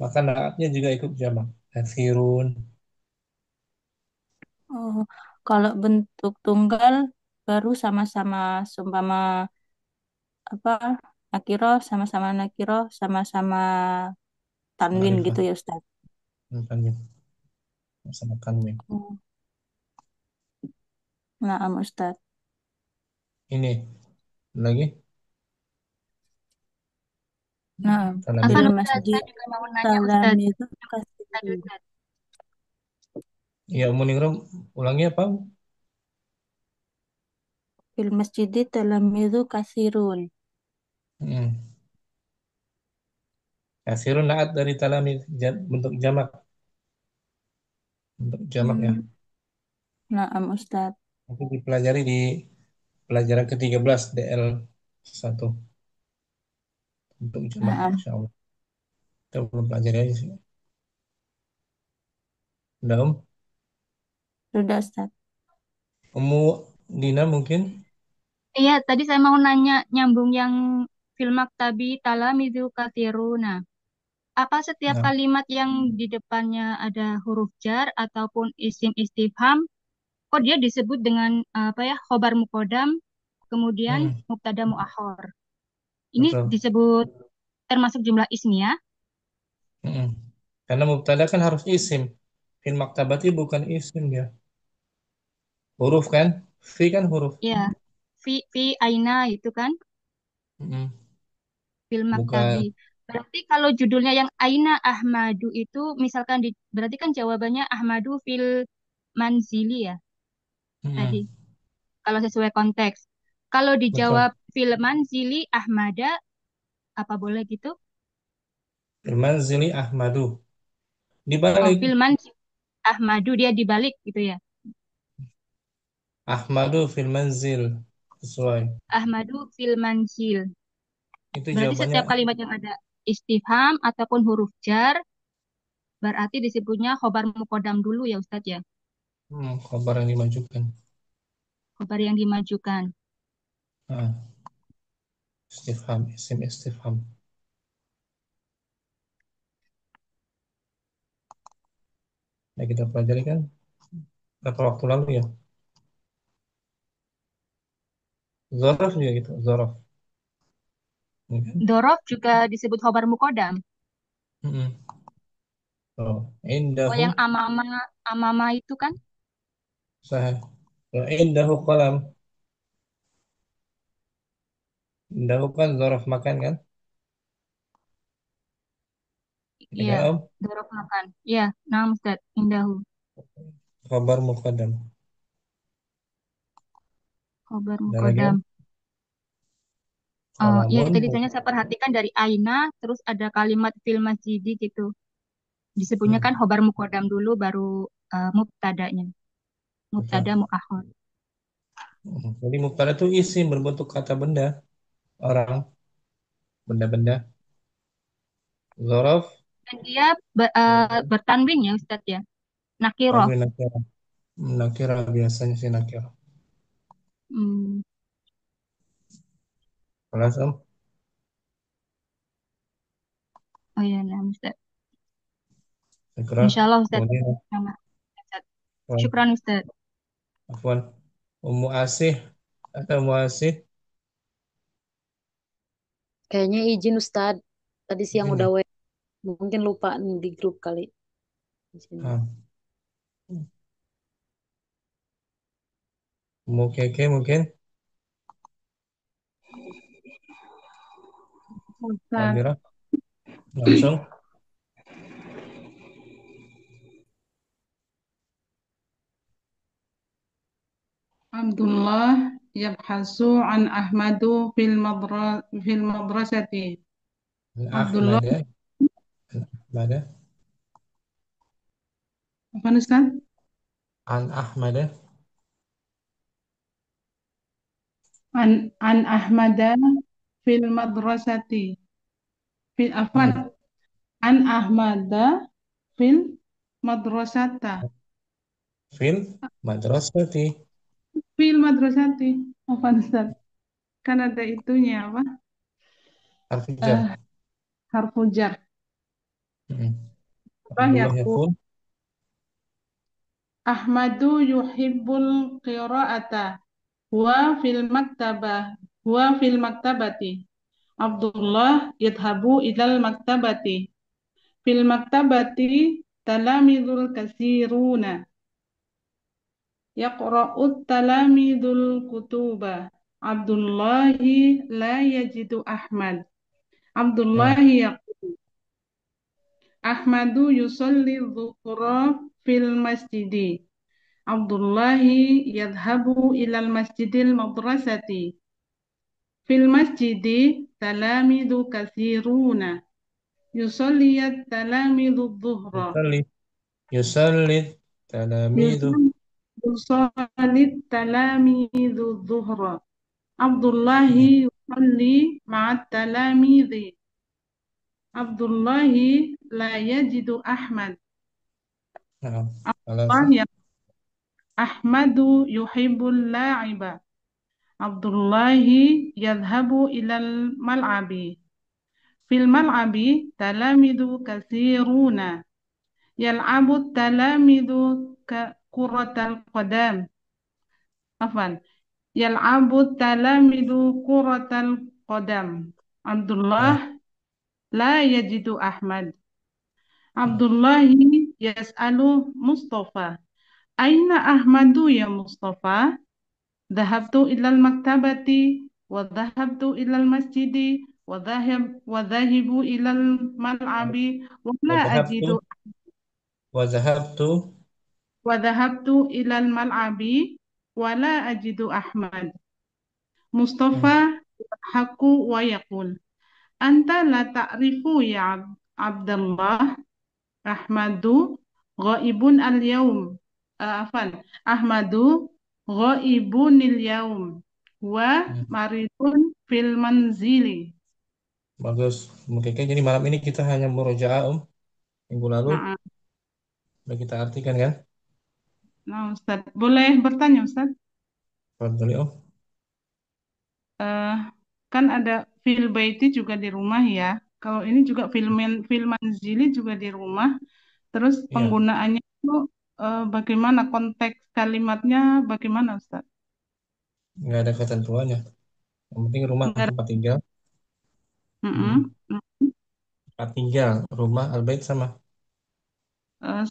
maka naatnya juga ikut jamak. Kasirun. oh. Kalau bentuk tunggal baru sama-sama seumpama apa nakiro sama-sama nakiro sama-sama tanwin Ma'rifah. gitu ya Ustaz. Tanwin. Sama tanwin. Oh, naam Ustaz. Ini lagi Naam. talamid. Afan Fil Ustaz, masjid saya juga mau nanya Ustaz. talamizu Tadi kasirun. Ustaz. Ya, Umun Ingrum, ulangi apa? Fil masjid talamizu kasirun. Hmm. Kasirun naat dari talamid, bentuk jamak. Bentuk jamak ya. Hmm, naam Ustaz. Nanti dipelajari di pelajaran ke-13 DL 1. Bentuk jamak, Naam. insya Allah. Kita belum pelajari aja sih. Udah, Sudah Ustaz. Ummu Dina mungkin? Iya, tadi saya mau nanya nyambung yang fil maktabi talamizu katsiruna. Apa setiap Nah, kalimat yang di depannya ada huruf jar ataupun isim istifham, kok dia disebut dengan apa ya, khobar mukodam, kemudian hmm, mubtada muakhor. Ini betul. disebut termasuk jumlah ismiyah. Hmm. Karena mubtada kan harus isim. Fil maktabati bukan isim ya. Huruf kan? Fi kan huruf. Ya, fi aina itu kan Hmm. fil maktabi. Bukan. Berarti kalau judulnya yang aina Ahmadu itu misalkan berarti kan jawabannya Ahmadu fil manzili ya Hmm. tadi. Kalau sesuai konteks. Kalau Betul. dijawab Filman Zili Ahmada, apa boleh gitu? Firman Zili Ahmadu. Oh, Dibalik. Filman Ahmadu dia dibalik gitu ya. Ahmadu Firman Zil. Sesuai. Ahmadu Filmanzil. Itu Berarti jawabannya setiap kalimat yang ada istifham ataupun huruf jar berarti disebutnya khobar mukodam dulu ya Ustadz ya. khabar yang dimajukan. Khobar yang dimajukan. Ah, istifham, isim istifham. Nah, kita pelajari kan berapa waktu lalu ya? Zorof juga gitu, zorof. Ya kan? Dorof juga disebut khobar mukodam. Mm-mm. Oh, Oh yang indahu amama itu kan? sah. Indahu qalam. Indahu kan zorof makan kan? Ya Iya, kan Om? dorof makan. Iya, nah Ustadz, indahu. Khabar muqaddam. Khobar Ada lagi mukodam. Om? Iya Qalamun. tadi saya perhatikan dari Aina, terus ada kalimat fil masjidi gitu. Disebutnya kan Hmm. khobar mukodam dulu, baru mubtadanya. Mubtada Betul. muakhir. Jadi mubtada itu isim berbentuk kata benda, orang, benda-benda. Zorof, Dan dia bertanwin ya Ustadz ya. Nakiroh. tanwin nakirah. Nakirah biasanya sih nakirah. Hmm, Kelas Om? oh iya, nah Ustadz. Nakirah. Insya Allah Ustadz. Kemudian, Sama Ustadz. Afwan. Syukran Ustadz. Afwan. Ummu Asih. Ada Ummu Asih. Kayaknya izin Ustadz. Tadi siang Izin udah ya? mungkin lupa nih di grup kali. Izin. Ah. Ummu Keke mungkin. Ustaz. Amira. Langsung. Abdullah yabhasu an Ahmadu fil madrasati. Abdullah, Ahmada. Ahmada. apa Ustaz? An Ahmada. An Ahmada fil madrasati. Fil afwan. Hmm. An Ahmada fil madrasata. Fil madrasati. Fil madrasati. Apa Ustaz? Kan ada itunya apa? Harfu jar. Eh, harfu jar. Hmm. Apa Abdullah yaqul yaqul. Ahmadu yuhibbul qira'ata. Huwa fil maktabah. Huwa fil maktabati. Abdullah yadhabu ilal maktabati. Fil maktabati talamidul kasiruna. Yaqra'ut talamidul kutuba. Abdullahi la yajidu Ahmad. Nah, Abdullahi yaqul. Ahmadu yusalli dhuhra fil masjidi. Abdullahi yadhabu ilal masjidil madrasati. Fil masjidi talamidu kathiruna. Yusalliyat talamidu dhuhra. yusalli. Yusalli. Talamidu. Yusallit talamidu dhuhra. Abdullahi yusalli ma'at talamidi. Abdullahi la yajidu Ahmad. Nah, Abdullah ya Ahmadu yuhibbul la'iba. Abdullahi yadhabu ilal mal'abi. Fil mal'abi talamidu kathiruna. Yal'abu talamidu kuratal qadam. Afan. Yal'abu talamidu kuratal qadam. Abdullah nah, la yajidu Ahmad. Abdullahi yas'alu Mustafa. Aina Ahmadu ya Mustafa? Dhahabtu ilal maktabati wa dhahabtu ilal masjidi wa dhahibu ilal mal'abi wa la Wazahabtu. ajidu Wazahabtu. wa dhahabtu ilal mal'abi wa la ajidu Ahmad. Mustafa haku wa yaqul. Anta la ta'rifu ya Abdullah Ahmadu ghaibun al-yaum. Afan. Ahmadu ghaibun al-yaum wa maridun fil manzili. Bagus. Oke, jadi malam ini kita hanya murojaah minggu lalu Nah, udah kita artikan kan? nah Ustaz, boleh bertanya Ustaz? Fadhali Eh, kan ada fil baiti juga di rumah ya. Kalau ini juga fil manzili juga di rumah. Terus Iya, penggunaannya itu bagaimana konteks kalimatnya bagaimana Ustaz? nggak ada ketentuannya. Yang penting rumah Enggak. tempat tinggal. Mm-mm. Tempat tinggal, rumah, albait sama.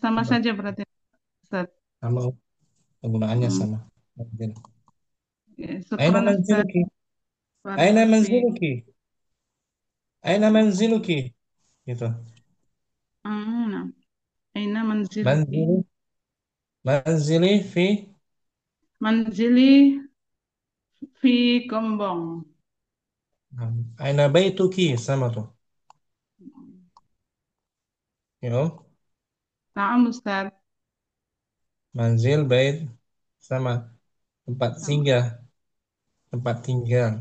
Sama Tempat saja berarti Ustaz. sama penggunaannya Mm. sama. Manzil. Ya, Aina syukran Ustaz. manziluki? Aina Barakallahu fiik. manziluki? Aina manziluki? Gitu. Nah. Aina manziluki? Manzili, manzili fi Manzili fi Gombong. aina baituki sama tuh. Yo, Naam Ustaz. manzil, bait sama tempat Sama. singgah, tempat tinggal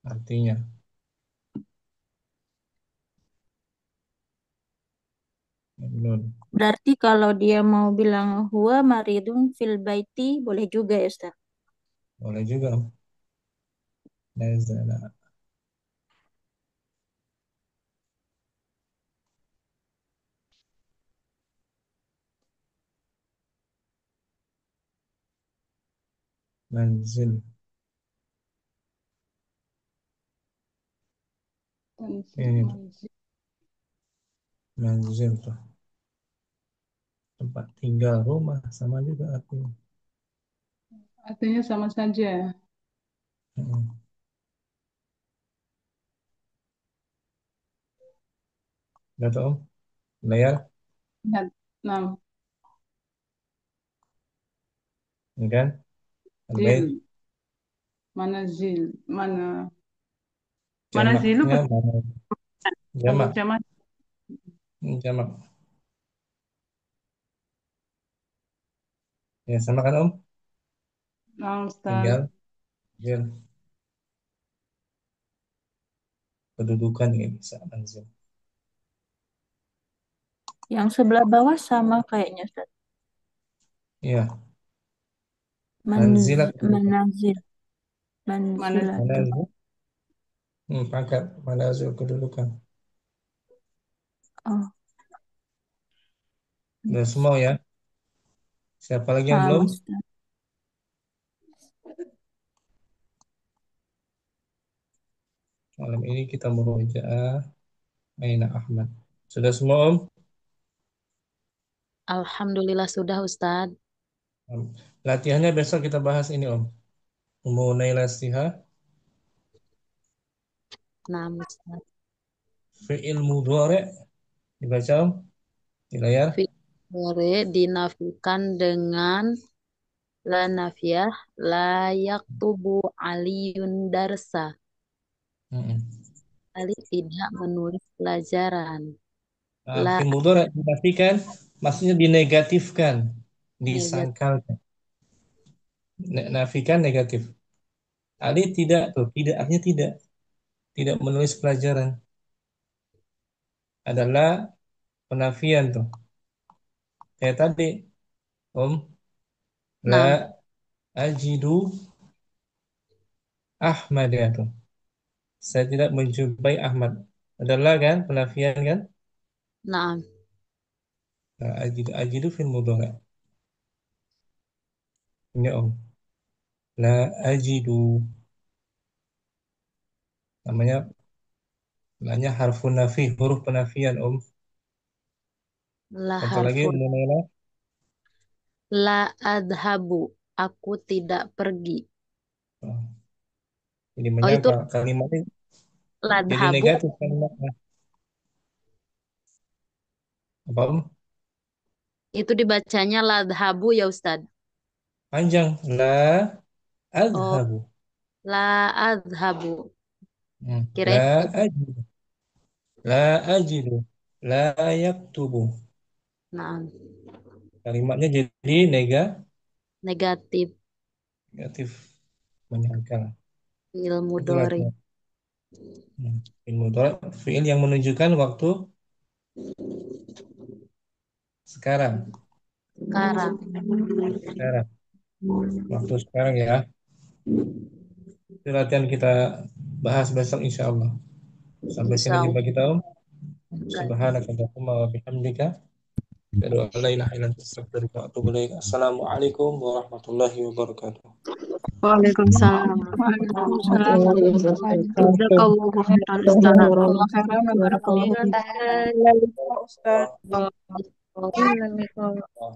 artinya. Nun. Berarti kalau dia mau bilang huwa maridun fil baiti boleh juga ya Ustaz. Boleh juga. Nazala. Manzil. Tanzil Ini tuh, manzil. manzil tuh. Tempat tinggal, rumah sama juga artinya. Artinya sama saja. Mm-mm. Udah tuh, Om? Layar, Ya. Nah, kan? Albait, zil. Mana zil? Mana zilu jamaknya mana? kalau Jamak, zaman jamak. Ya sama kan Om? nah, Ustaz. Tinggal, zil. Kedudukan ya bisa manzil. Yang sebelah bawah sama kayaknya Ustaz. Iya, manzilat kedudukan. Manazil. Mana Manzilatu. Manazil, pangkat, manazil kedudukan. Oh, Udah semua ya. Siapa lagi yang belum? sama Ustaz. Malam ini kita murojaah Aina Ahmad. Sudah semua Om? Alhamdulillah sudah Ustadz. Latihannya besok kita bahas ini Om. Munailah siha, Nah, Ustadz. fi'il mudhari' dibaca Om di layar. Fi'il dinafikan dengan la nafiyah la yaktubu aliyun darsa. Mm-mm. Ali tidak menulis pelajaran. La Fi'il mudhari' dinafikan maksudnya dinegatifkan, negatif. disangkalkan. Nafikan negatif. Ali tidak tuh, tidak artinya tidak menulis pelajaran. Adalah penafian tuh. Kayak tadi Om, la Nam, ajidu Ahmad ya tuh. Saya tidak menjumpai Ahmad. Adalah kan penafian kan? nam, La ajidu fil mudhari'. Ini Om. La ajidu namanya namanya harfun nafi, huruf penafian Om. la Contoh lagi harfun. munailah. La adhabu. Aku tidak pergi. Oh, ini Oh, itu menyangkal kalimatnya jadi ladhabu. negatif kalimatnya. Apa Om? Itu dibacanya ladhabu ya Ustadz. Panjang. La Adhabu. La adhabu. La Kirain ajidu. La ajidu. La yaktubu. nah, Kalimatnya jadi negatif negatif, menyangkal. fi'il Itulah mudhari. fi'il mudhari, fi'il yang menunjukkan waktu sekarang. Sekarang. Sekarang. Waktu sekarang ya. Itu latihan kita bahas besok insya Allah. Sampai sini jumpa kita Om. Subhanakallahumma wa bihamdika. Asyhadu an la ilaha illa anta astaghfiruka wa atubu ilaik. Assalamualaikum warahmatullahi wabarakatuh. Waalaikumsalam. Waalaikumsalam. Jazakallahu khairan Ustaz. Allah khairan wa barakallahu fiik. Ustaz. Oh,